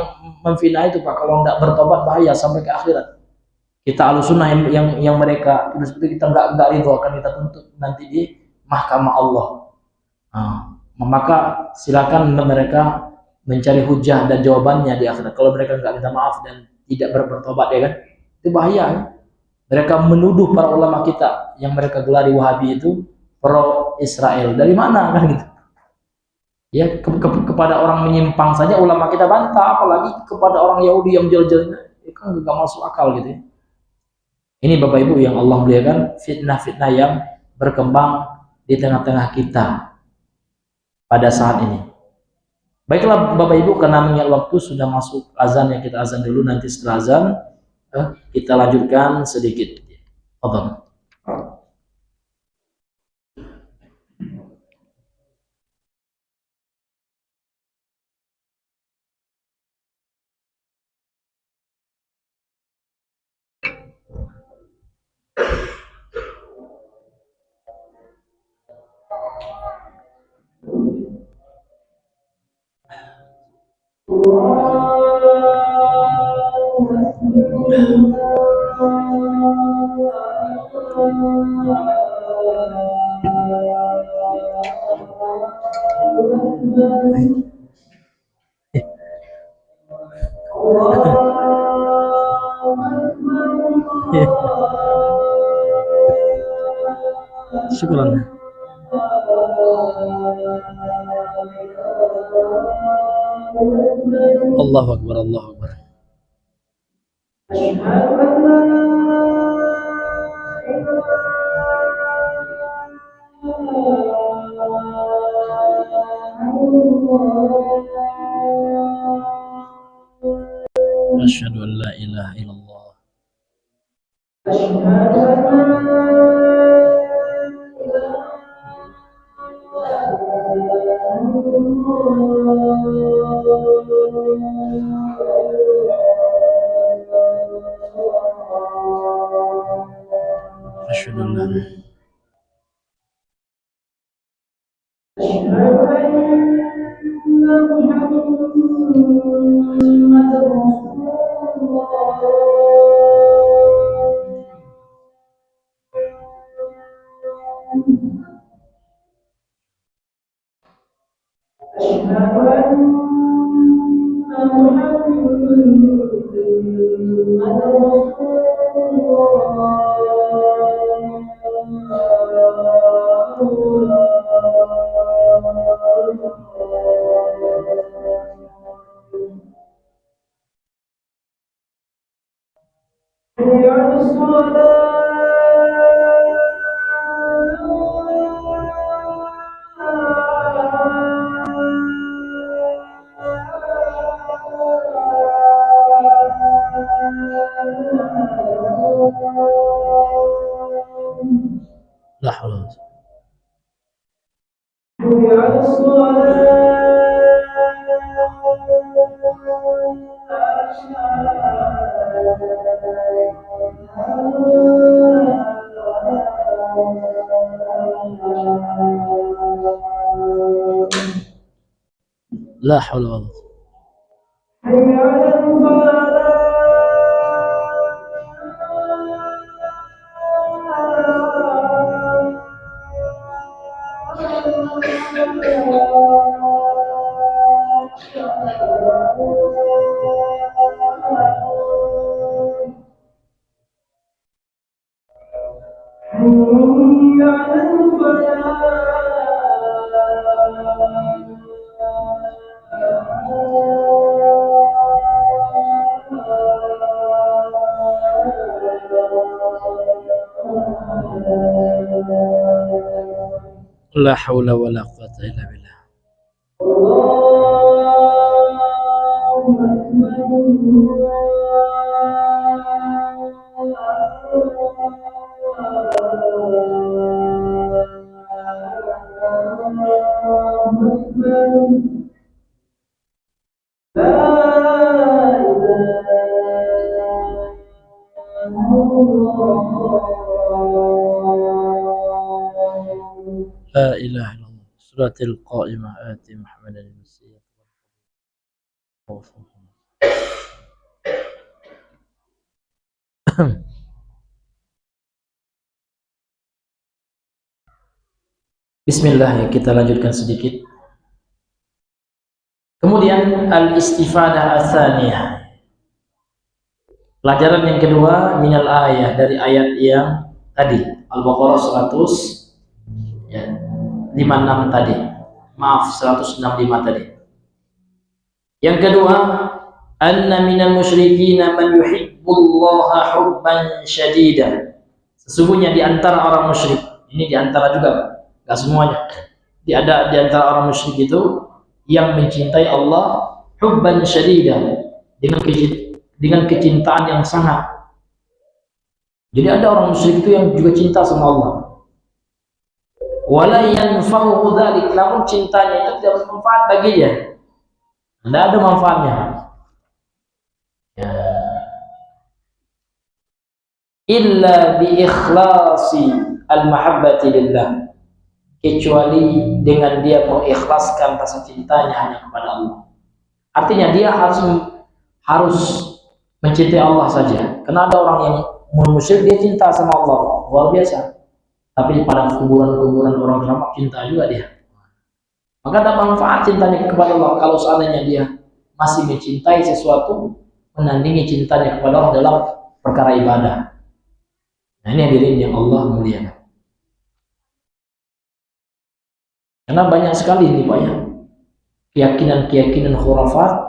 memfitnah itu Pak, kalau tidak bertobat bahaya sampai ke akhirat. Kita alusunah yang mereka terus itu kita nggak ridho, akan kita tuntut nanti di mahkamah Allah. Nah, maka silakan mereka mencari hujah dan jawabannya di akhirat. Kalau mereka nggak minta maaf dan tidak bertobat ya kan, itu bahaya. Ya? Mereka menuduh para ulama kita yang mereka gelari Wahabi itu pro Israel. Dari mana kan gitu? Ya kepada orang menyimpang saja ulama kita bantah, apalagi kepada orang Yahudi yang jel-jelnya, itu kan nggak masuk akal gitu ya. Ini Bapak Ibu yang Allah muliakan, fitnah-fitnah yang berkembang di tengah-tengah kita pada saat ini. Baiklah Bapak Ibu, karena mengingat waktu sudah masuk azan, yang kita azan dulu, nanti setelah azan kita lanjutkan sedikit. Fadhal. Syukran. Allahu Akbar, Allahu Akbar. Asyhadu an la ilaha illallah. Asyhadu an la La haula wala La haula wala quwwata illa billah. La ilaha illallah. Suratul Qa'imah ati Muhammadan al-Masih. Bismillah, ya, kita lanjutkan sedikit. Kemudian al-istifadah ats-tsaniyah. Pelajaran yang kedua minal ayah, dari ayat yang tadi Al-Baqarah 100 ya, 56 tadi. Maaf, 165 tadi. Yang kedua, anna minal musyrikin man yuhibbullaha hubban syadida. Sesungguhnya di antara orang musyrik, ini di antara juga, enggak semuanya. Di antara orang musyrik itu yang mencintai Allah hubban syadida, dengan kecintaan yang sangat. Jadi ada orang musyrik itu yang juga cinta sama Allah. Wala yanfa'u dzalik, namun cintanya itu tidak bermanfaat baginya. Tidak ada manfaatnya. Ya. Illa bi ikhlasi al-mahabbati lillah, kecuali dengan dia mengikhlaskan rasa cintanya hanya kepada Allah. Artinya dia harus mencintai Allah saja. Karena ada orang yang musyrik dia cinta sama Allah luar biasa, tapi pada kuburan-kuburan orang keramat cinta juga dia. Maka ada manfaat cintanya kepada Allah kalau seandainya dia masih mencintai sesuatu menandingi cintanya kepada Allah dalam perkara ibadah. Nah, ini hadirin yang Allah muliakan. Karena banyak sekali ini Pak ya, keyakinan-keyakinan khurafat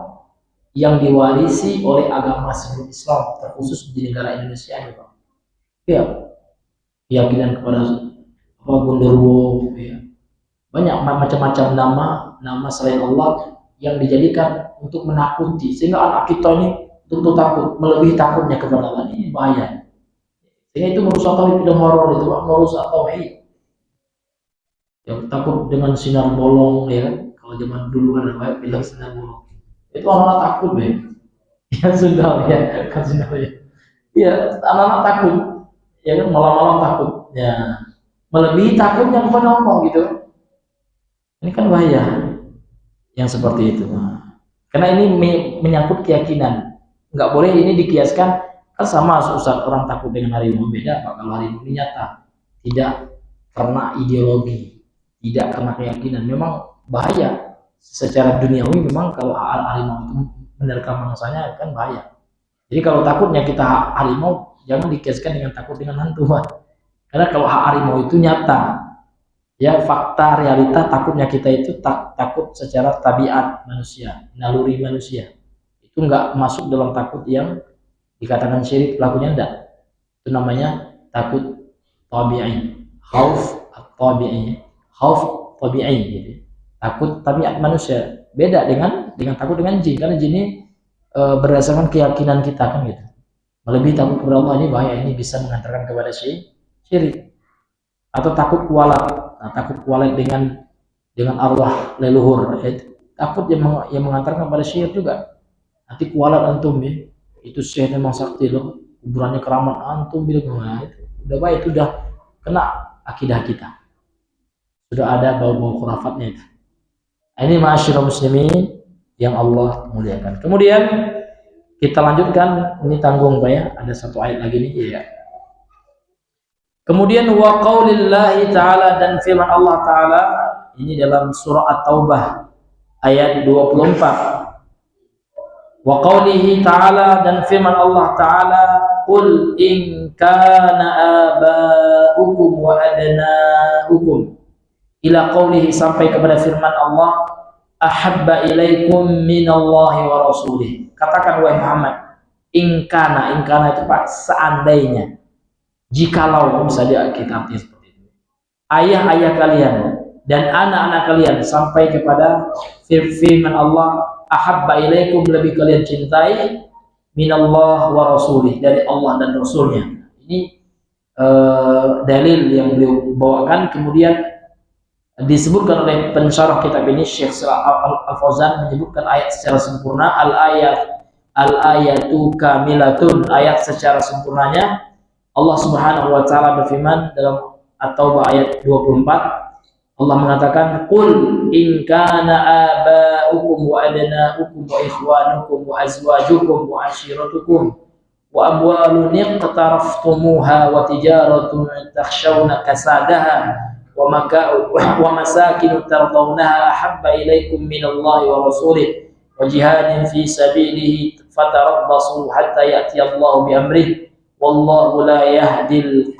yang diwarisi oleh agama sebelum Islam, terkhusus di negara Indonesia ini Pak. Ya, keyakinan kepada Gundurwo, ya. Banyak macam-macam nama selain Allah yang dijadikan untuk menakuti, sehingga anak kita ini untuk takut, melebihi takutnya kepada Allah. Ini bahaya. Sehingga itu merusak tauhid dan horor itu Pak, merusak tauhid. Yang takut dengan sinar bolong ya kan, kalau zaman dulu kan ada bilang sinar bolong. Itu anak-anak takut be. Ya sudah ya, kan sudah ya. Iya, anak-anak takut. Ya kan malam-malam takut. Ya. Melebihi takutnya kepada Allah gitu. Ini kan bahaya yang seperti itu. Karena ini menyangkut keyakinan. Enggak boleh ini dikiaskan, kan sama Ustaz, orang takut dengan harimau, beda Pak. Kalau harimau ini nyata, tidak karena ideologi, tidak karena keyakinan. Memang bahaya secara duniawi, memang kalau harimau itu menerkam mangsanya kan bahaya. Jadi kalau takutnya kita harimau, jangan dikiaskan dengan takut dengan hantu Pak. Karena kalau harimau itu nyata, ya fakta realita, takutnya kita itu takut secara tabiat manusia, naluri manusia. Itu enggak masuk dalam takut yang dikatakan syirik, pelakunya enggak. Itu namanya takut tabi'i, khauf tabi'i, khauf tabi'i gitu. Takut tabiat manusia. Beda dengan takut dengan jin. Karena jin ini berdasarkan keyakinan kita kan gitu. Melebihi takut kepada Allah, ini bahaya, ini bisa mengantarkan kepada syirik. Atau takut kualat. Nah, takut kualat dengan arwah leluhur, takut yang mengantarkan pada syirik juga. Nanti kualat antum ya, itu syekh memang sakti loh, kuburannya keramat antum bilang, nah, itu udah baik, itu udah kena akidah kita, sudah ada bau-bau khurafatnya itu. Nah, ini ma'asyiral muslimin yang Allah muliakan. Kemudian kita lanjutkan, ini tanggung Pak ya, ada satu ayat lagi nih ya. Kemudian wa qaulillahi ta'ala, dan firman Allah Ta'ala ini dalam surah At-Taubah ayat 24. Wa qaulihi ta'ala, dan firman Allah Ta'ala, qul in kana aba'ukum wa abna'ukum ila qawlihi, sampai kepada firman Allah, ahabba ilaikum minallahi wa rasulih. Katakan wahai Muhammad, in kana itu Pak, seandainya, jikalau, bisa kita artinya seperti itu, ayah-ayah kalian dan anak-anak kalian, sampai kepada firman Allah, ahabba ilaikum, lebih kalian cintai, minallah wa rasulih, dari Allah dan Rasulnya. Ini dalil yang beliau bawakan. Kemudian disebutkan oleh pensyarah kitab ini, Syekh Al-Fauzan menyebutkan ayat secara sempurna, al-ayatu kamilatun, ayat secara sempurnanya. Allah Subhanahu wa taala berfirman dalam At-Taubah ayat 24, Allah mengatakan, qul in kana aba'ukum wa abna'ukum wa ikhwanukum wa azwajukum wa ashiratukum wa amwalun iqtaraftumuha wa tijaratun takhshawna kasadaha wa masakin tardawnaha ahabba ilaikum minallahi wa rasulih wa jihadin fi sabilihi fatarabbasu hatta ya'ti Allahu bi amrihi wallahu la yahdil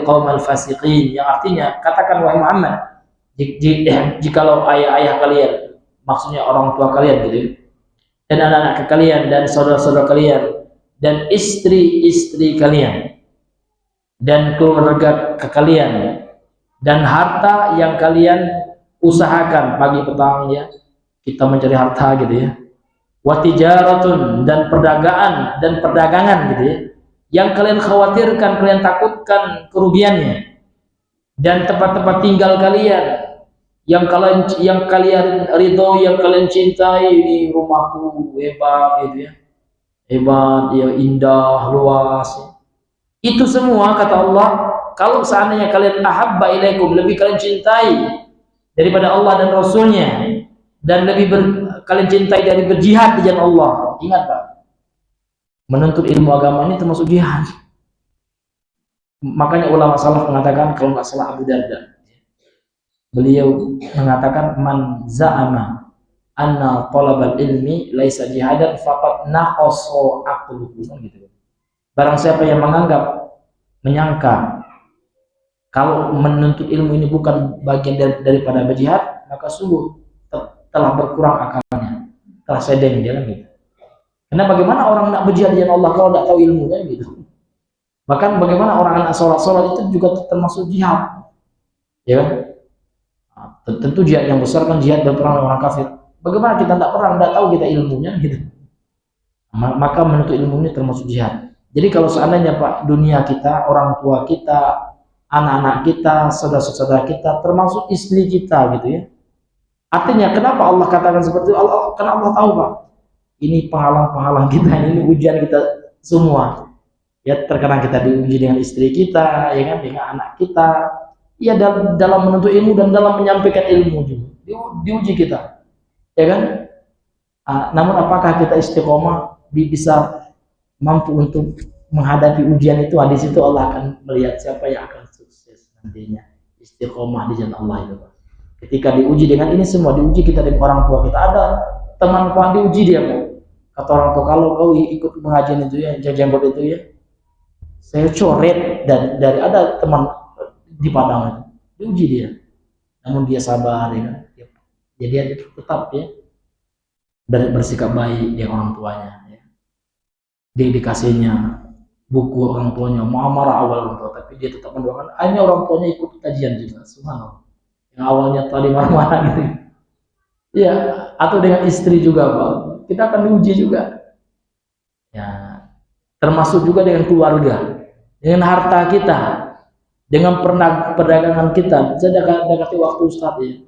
qaumal fasiqin. Yang artinya, katakan wahai Muhammad, jikalau ayah-ayah kalian, maksudnya orang tua kalian gitu, dan anak-anak kalian dan saudara-saudara kalian dan istri-istri kalian dan keluarga kalian dan harta yang kalian usahakan pagi petang, ya, kita mencari harta gitu ya, wa tijaratun, dan perdagangan gitu ya, yang kalian khawatirkan, kalian takutkan kerugiannya, dan tempat-tempat tinggal kalian yang kalian ridho, yang kalian cintai. Ini rumahku hebat gitu ya, hebat ya, indah, luas ya. Itu semua kata Allah, kalau seandainya kalian ahabba ilaikum, lebih kalian cintai daripada Allah dan Rasulnya, dan kalian cintai dari berjihad di jalan Allah. Ingat Pak, menuntut ilmu agama ini termasuk jihad. Makanya ulama salaf mengatakan, kalau nggak salah Abu Darda, beliau mengatakan, man za'ama anna talabal ilmi laisa jihadan faqad naqasa aqluhu, gitu. Barang siapa yang menyangka kalau menuntut ilmu ini bukan bagian daripada berjihad, maka sungguh telah berkurang akalnya, telah sedeng dia, kan gitu. Karena bagaimana orang nak berjihad di jalan Allah kalau tidak tahu ilmunya, gitu. Bahkan bagaimana orang anak sholat itu juga termasuk jihad, ya kan? Tentu jihad yang besar kan jihad berperang orang kafir. Bagaimana kita tidak perang, tidak tahu kita ilmunya, gitu. Maka menuntut ilmu ini termasuk jihad. Jadi kalau seandainya Pak, dunia kita, orang tua kita, anak-anak kita, saudara-saudara kita, termasuk istri kita, gitu ya. Artinya kenapa Allah katakan seperti itu? Karena Allah tahu Pak, ini penghalang-penghalang kita, ini ujian kita semua. Ya, terkadang kita diuji dengan istri kita, ya kan, dengan anak kita. Ya, dalam menuntut ilmu dan dalam menyampaikan ilmu juga diuji kita, ya kan. Namun apakah kita istiqomah, bisa mampu untuk menghadapi ujian itu? Di situ Allah akan melihat siapa yang akan sukses nantinya, istiqomah di jalan Allah itu Pak. Ketika diuji dengan ini semua, diuji kita dengan orang tua kita. Ada teman Pak diuji dia Pak, kata orang tua, kalau kau ikut pengajian itu ya, jenggot itu ya, saya coret. Dan dari ada teman di Padang itu diuji dia, namun dia sabar, ya kan. Jadi dia tetap ya bersikap baik dengan orang tuanya, ya. Dia dikasihnya buku orang tuanya, muamarah awal orang tua, tapi dia tetap mendoakan. Akhirnya orang tuanya ikut kajian juga, subhanallah. Yang awalnya tadi marah-marah gitu ya. Atau dengan istri juga Pak, kita akan diuji juga ya, termasuk juga dengan keluarga, dengan harta kita, dengan perdagangan kita. Saya dekati waktu Ustaz ya,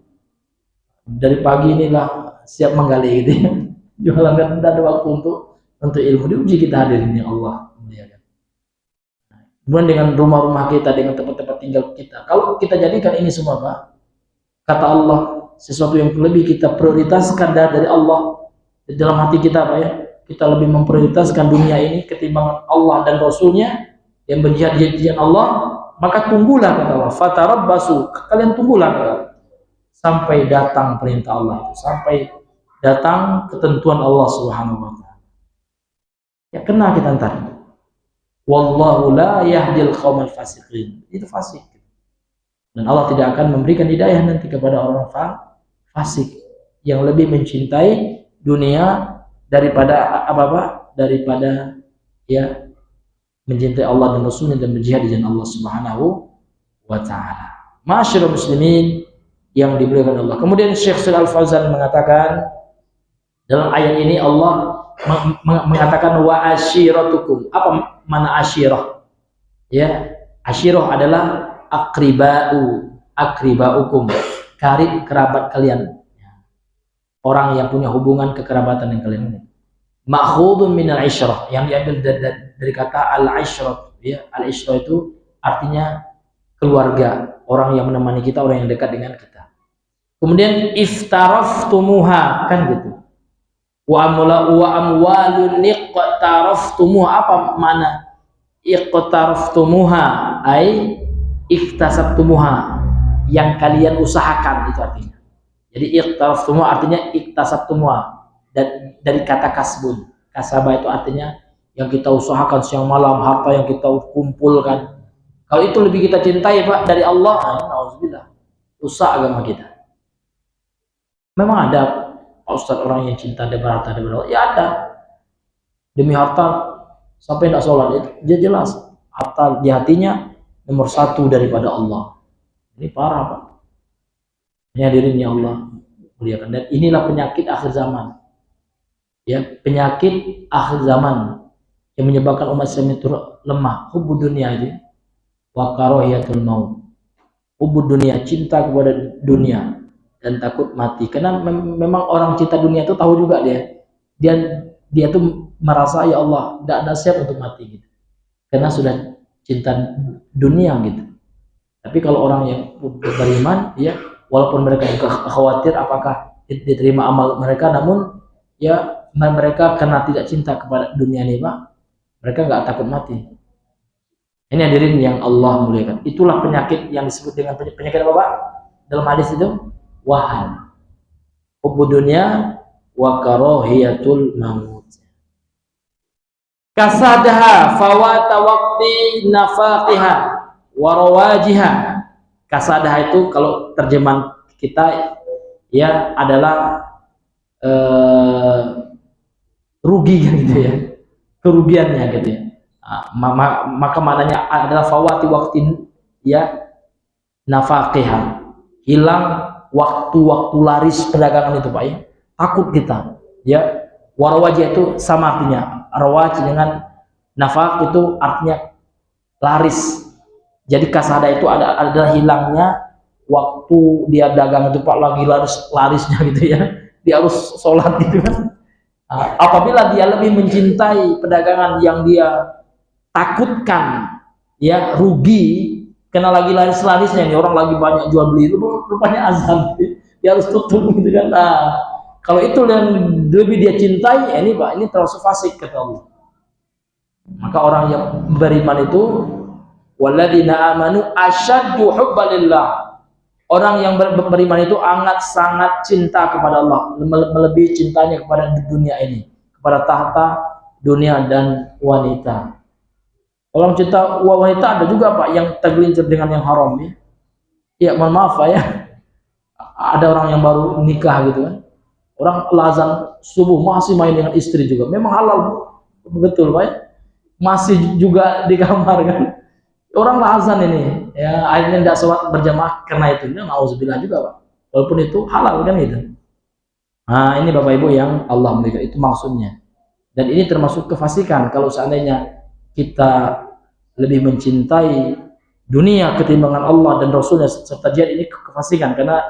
dari pagi inilah siap menggali gitu ya, jualan, kan tidak ada waktu untuk ilmu. Diuji kita hadirin ya Allah. Kemudian dengan rumah-rumah kita, dengan tempat-tempat tinggal kita, kalau kita jadikan ini semua Pak, kata Allah, sesuatu yang lebih kita prioritaskan dari Allah dalam hati kita Pak ya, kita lebih memprioritaskan dunia ini ketimbang Allah dan Rasulnya yang berjihad di jalan Allah, maka tunggulah kata Allah, fatarabbasu, kalian tunggulah kata Allah, sampai datang perintah Allah itu, sampai datang ketentuan Allah Subhanahu wa taala. Ya kena kita ntar. Wallahu la yahdil qaumal fasiqin. Itu fasik. Dan Allah tidak akan memberikan hidayah nanti kepada orang fasik yang lebih mencintai dunia daripada apa-apa, daripada ya mencintai Allah dan Rasulnya dan berjihad di jalan Allah Subhanahu wa taala. Masyarul muslimin yang dimuliakan Allah. Kemudian Syekh Shalal Al-Fauzan mengatakan dalam ayat ini Allah mengatakan wa ashiratukum. Apa mana asyirah? Ya, asyirah adalah akribaukum, karib kerabat kalian. Orang yang punya hubungan kekerabatan dengan kalian. Ma'khudun minal isyrah, yang diambil dari kata al-isyrah. Ya, al-isyrah itu artinya keluarga, orang yang menemani kita, orang yang dekat dengan kita. Kemudian iftaraftumuha, kan gitu. Wa amwalun iqtaraftumuha, apa mana iqtaraftumuha? Ai iktasabtumuha, yang kalian usahakan, itu artinya. Jadi iqtaraftumuha artinya iktasabtumuha, dan dari kata kasbun. Kasabah itu artinya yang kita usahakan siang malam, harta yang kita kumpulkan. Kalau itu lebih kita cintai Pak dari Allah, alhamdulillah, rusak agama kita. Memang ada Pak Ustadz orang yang cinta daripada harta daripada Allah, ya ada. Demi harta sampai tidak sholat, dia jelas harta di hatinya nomor satu daripada Allah. Ini parah Pak. Ini hadirin yang Allah muliakan. Dan inilah penyakit akhir zaman. Ya, penyakit akhir zaman yang menyebabkan umat Islam itu lemah. Hubbud dunia aja. Wa karahiyatul maut. Hubbud dunia, cinta kepada dunia dan takut mati. Karena memang orang cinta dunia itu tahu juga dia tuh merasa ya Allah tidak ada siap untuk mati gitu. Karena sudah cinta dunia gitu. Tapi kalau orang yang beriman, ya walaupun mereka khawatir apakah diterima amal mereka, namun ya mereka karena tidak cinta kepada dunia ini Pak, mereka nggak takut mati. Ini hadirin yang Allah muliakan. Itulah penyakit yang disebut dengan penyakit apa Pak? Dalam hadis itu wahan, hubbud dunya wa karahiyatul maut. Kasadaha fawata waqti nafaqiha wa rawajiha. Kasadaha itu kalau terjemahan kita ya adalah rugi gitu ya, kerugiannya gitu ya. Maka maknanya adalah fawati waqtin ya nafaqiha, hilang waktu-waktu laris perdagangan itu Pak ya. Takut kita ya. Warawajih itu sama artinya. Rawaj dengan nafaq itu artinya laris. Jadi kasada itu adalah hilangnya waktu dia dagang itu Pak, lagi larisnya gitu ya. Dia harus sholat gitu kan. Apabila dia lebih mencintai perdagangan yang dia takutkan ya rugi, karena lagi laris-larisnya nih, orang lagi banyak jual beli, itu rupanya azan, dia harus tutup gitu kan. Kalau itu yang lebih dia cintai, ya ini Pak, ini terlalu fasik kata Allah. Maka orang yang beriman itu walladzina amanu asyaddu hubbalillah. Orang yang beriman itu sangat cinta kepada Allah, melebihi cintanya kepada dunia ini, kepada tahta, dunia dan wanita. Orang cinta wanita ada juga Pak yang tergelincir dengan yang haram ya. Ya mohon maaf Pak ya. Ada orang yang baru nikah gitu kan. Orang azan subuh masih main dengan istri juga. Memang halal betul Pak ya. Masih juga di kamar kan. Orang azan ini ya akhirnya tidak sholat berjamaah karena itu. Nauzubillah juga Pak. Walaupun itu halal kan gitu. Nah ini Bapak Ibu yang Allah muliakan, itu maksudnya. Dan ini termasuk kefasikan kalau seandainya kita lebih mencintai dunia ketimbangan Allah dan Rasulnya serta jihad, ini kefasikan. Karena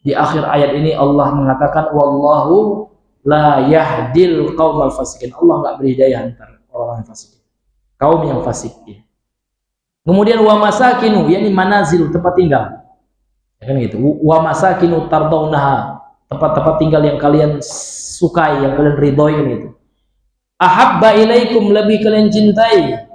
di akhir ayat ini Allah mengatakan wallahu la yahdil qaumal fasikin. Allah nggak beri hidayah antara orang yang fasik, kaum yang fasik ya. Kemudian wa masakinu, yakni manazil, tempat tinggal ya kan gitu. Wa masakinu tardaunaha, tempat-tempat tinggal yang kalian sukai, yang kalian ridhoi kan gitu. Ahabba ilaikum, lebih kalian cintai.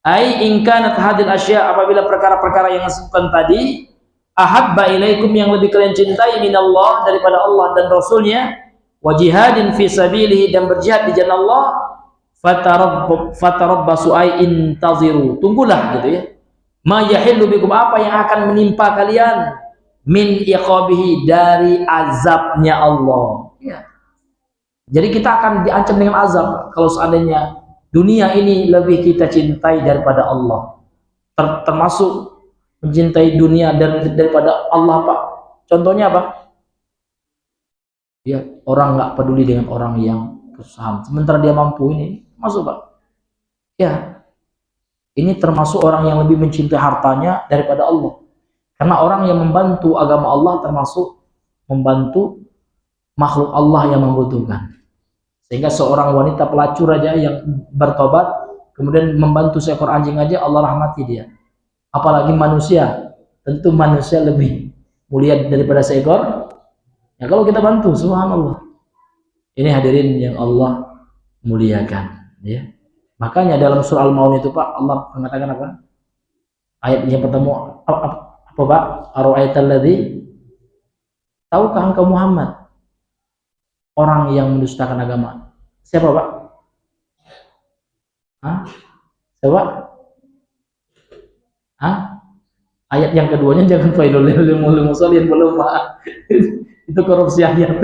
Ai in kanat hadil asya, apabila perkara-perkara yang disebutkan tadi, ahabba ilaikum, yang lebih kalian cintai minallah, daripada Allah dan Rasulnya, wa jihadin fi sabilihi, dan berjihad di jalan Allah, fatarabbasu ay intaziru, tunggulah gitu ya. Ma yahillu bikum, apa yang akan menimpa kalian, min iqabihi, dari azabnya Allah. Ya. Jadi kita akan diancam dengan azab kalau seandainya dunia ini lebih kita cintai daripada Allah. Termasuk mencintai dunia daripada Allah, Pak. Contohnya apa? Ya, orang nggak peduli dengan orang yang kesusahan, sementara dia mampu, ini masuk, Pak. Ya, ini termasuk orang yang lebih mencintai hartanya daripada Allah. Karena orang yang membantu agama Allah termasuk membantu makhluk Allah yang membutuhkan. Sehingga seorang wanita pelacur aja yang bertobat kemudian membantu seekor anjing aja, Allah rahmati dia. Apalagi manusia, tentu manusia lebih mulia daripada seekor. Ya kalau kita bantu, subhanallah. Ini hadirin yang Allah muliakan, ya. Makanya dalam surah Al-Maun itu, Pak, Allah mengatakan apa? Ayat yang pertama apa, Pak? Ara'aital ladzi, tahukah engkau Muhammad orang yang mendustakan agama? Siapa, Pak? Hah? Siapa? Hah? Ayat yang keduanya jangan failul lil musallin, belum, Pak. Itu korupsi ayat.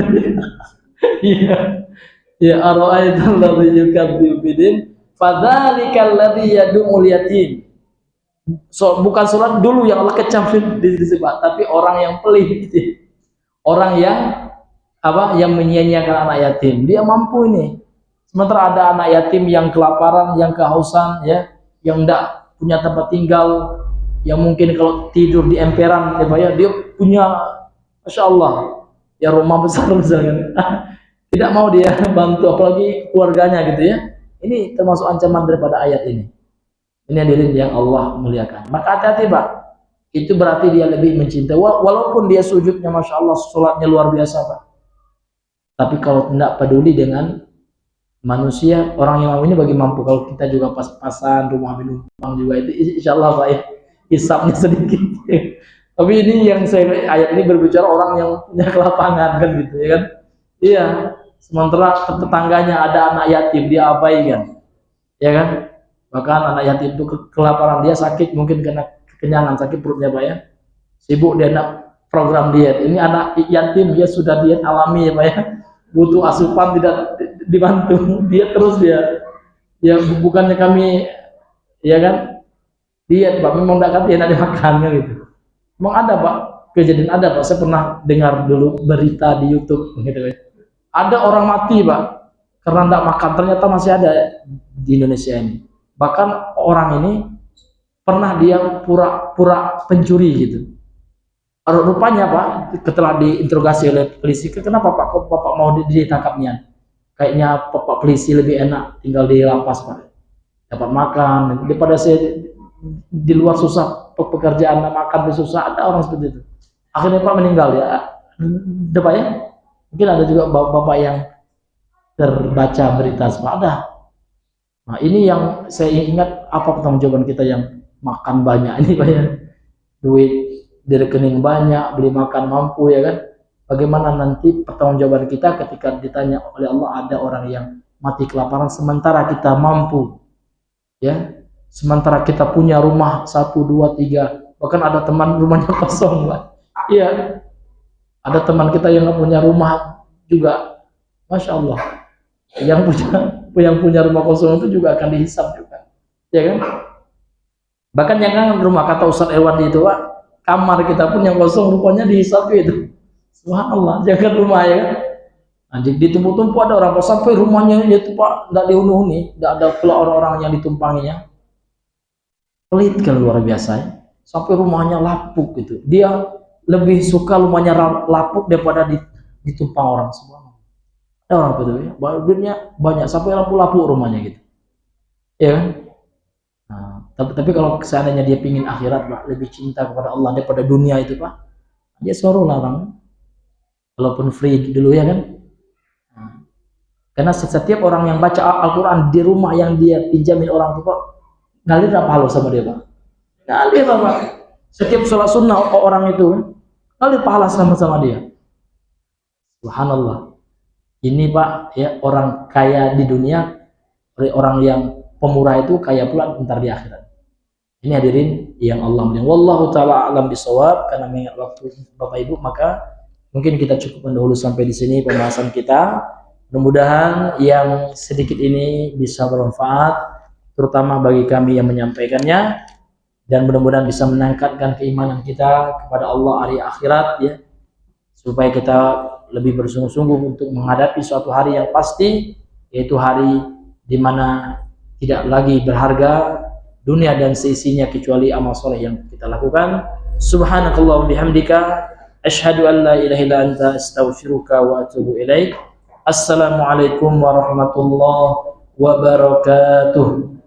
Iya. Ya ara'aital ladzi yukadzibu bidin fadzalikal ladzi yad'ul yatim. So, bukan surat dulu yang Allah kecam disebut, tapi orang yang pelit, orang yang apa, yang menyia-nyiakan anak yatim. Dia mampu ini, sementara ada anak yatim yang kelaparan, yang kehausan, ya, yang tidak punya tempat tinggal, yang mungkin kalau tidur di emperan, ya, dia punya, masya Allah, ya rumah besar misalnya, tidak mau dia bantu, apalagi keluarganya gitu ya. Ini termasuk ancaman daripada ayat ini. Ini hadirin yang Allah muliakan. Maka hati-hati, Pak. Itu berarti dia lebih mencintai, walaupun dia sujudnya masya Allah, sholatnya luar biasa, Pak. Tapi kalau tidak peduli dengan manusia, orang yang mampu ini bagi mampu. Kalau kita juga pas-pasan, rumah penumpang juga, itu insya Allah, Pak, ya, hisapnya sedikit. Tapi ini yang ayat ini berbicara orang yang punya kelapangan, kan gitu ya kan. Iya. Sementara tetangganya ada anak yatim, dia abaikan, ya kan. Bahkan anak yatim itu kelaparan, dia sakit, mungkin kena kekenyangan, sakit perutnya, Pak, ya, sibuk dia nak program diet. Ini anak yatim, dia sudah diet alami, ya, Pak, ya, butuh asupan, tidak dibantu, dia terus dia bukannya kami, ya kan, diet, Pak, memang tidak enak dimakan, gitu. Memang ada, Pak, kejadian ada, Pak. Saya pernah dengar dulu berita di YouTube, gitu, Pak. Ada orang mati, Pak, karena tidak makan. Ternyata masih ada di Indonesia ini. Bahkan orang ini pernah dia pura-pura pencuri gitu. Rupanya, Pak, setelah diinterogasi oleh polisi, kenapa, Pak, kok Bapak mau ditangkapnya? Kayaknya Bapak polisi lebih enak tinggal di lapas, Pak. Dapat makan, daripada saya di luar susah, pekerjaan makan susah. Ada orang seperti itu. Akhirnya, Pak, meninggal, ya. Pak, ya. Mungkin ada juga Bapak yang terbaca berita, Pak, ada. Nah, ini yang saya ingat, apa pertanggungjawaban kita yang makan banyak ini, Pak, ya. Duit di rekening banyak, beli makan mampu, ya kan. Bagaimana nanti pertanggungjawaban kita ketika ditanya oleh Allah, ada orang yang mati kelaparan sementara kita mampu, ya. Sementara kita punya rumah 1, 2, 3, bahkan ada teman rumahnya kosong, Pak. Iya. Ada teman kita yang nggak punya rumah juga, masya Allah. Yang punya rumah kosong itu juga akan dihisap juga, ya kan. Bahkan yang kan rumah, kata Ustaz Irwandi itu, Pak, kamar kita pun yang kosong rupanya dihisap itu. Subhanallah, jangan rumah, ya kan. Nah, ditumpuk-tumpuk ada orang, sampai rumahnya itu, Pak, tidak dihuni, tidak ada pula orang-orang yang ditumpanginya. Pelit kan, luar biasa, ya. Sampai rumahnya lapuk gitu. Dia lebih suka rumahnya lapuk daripada ditumpang orang semua. Ada orang betul, ya, duitnya banyak sampai lapuk-lapuk rumahnya gitu, ya kan. Nah, tapi kalau seandainya dia pingin akhirat, Pak, lebih cinta kepada Allah daripada dunia itu, Pak, dia suruh larang, walaupun free dulu, ya kan. Nah, karena setiap orang yang baca Al-Quran di rumah yang dia pinjamin orang itu, Pak, ngalir apa halo sama dia, Pak, ngalir, Pak. Setiap sholat sunnah orang itu ngalir pahala sama dia. Subhanallah. Ini, Pak, ya, orang kaya di dunia, oleh orang yang pemurah itu kaya pula bentar di akhirat. Ini hadirin yang Allah muliakan. Wallahu taala alam bisawab. Karena mengingat waktu Bapak Ibu, maka mungkin kita cukupkan dahulu sampai di sini pembahasan kita. Mudah-mudahan yang sedikit ini bisa bermanfaat, terutama bagi kami yang menyampaikannya, dan mudah-mudahan bisa meningkatkan keimanan kita kepada Allah hari akhirat, ya, supaya kita lebih bersungguh-sungguh untuk menghadapi suatu hari yang pasti, yaitu hari di mana tidak lagi berharga dunia dan seisinya kecuali amal soleh yang kita lakukan. Subhanakallahumma bihamdika asyhadu an la ilaha illa anta astaghfiruka wa atubu ilaik. Assalamualaikum warahmatullahi wabarakatuh.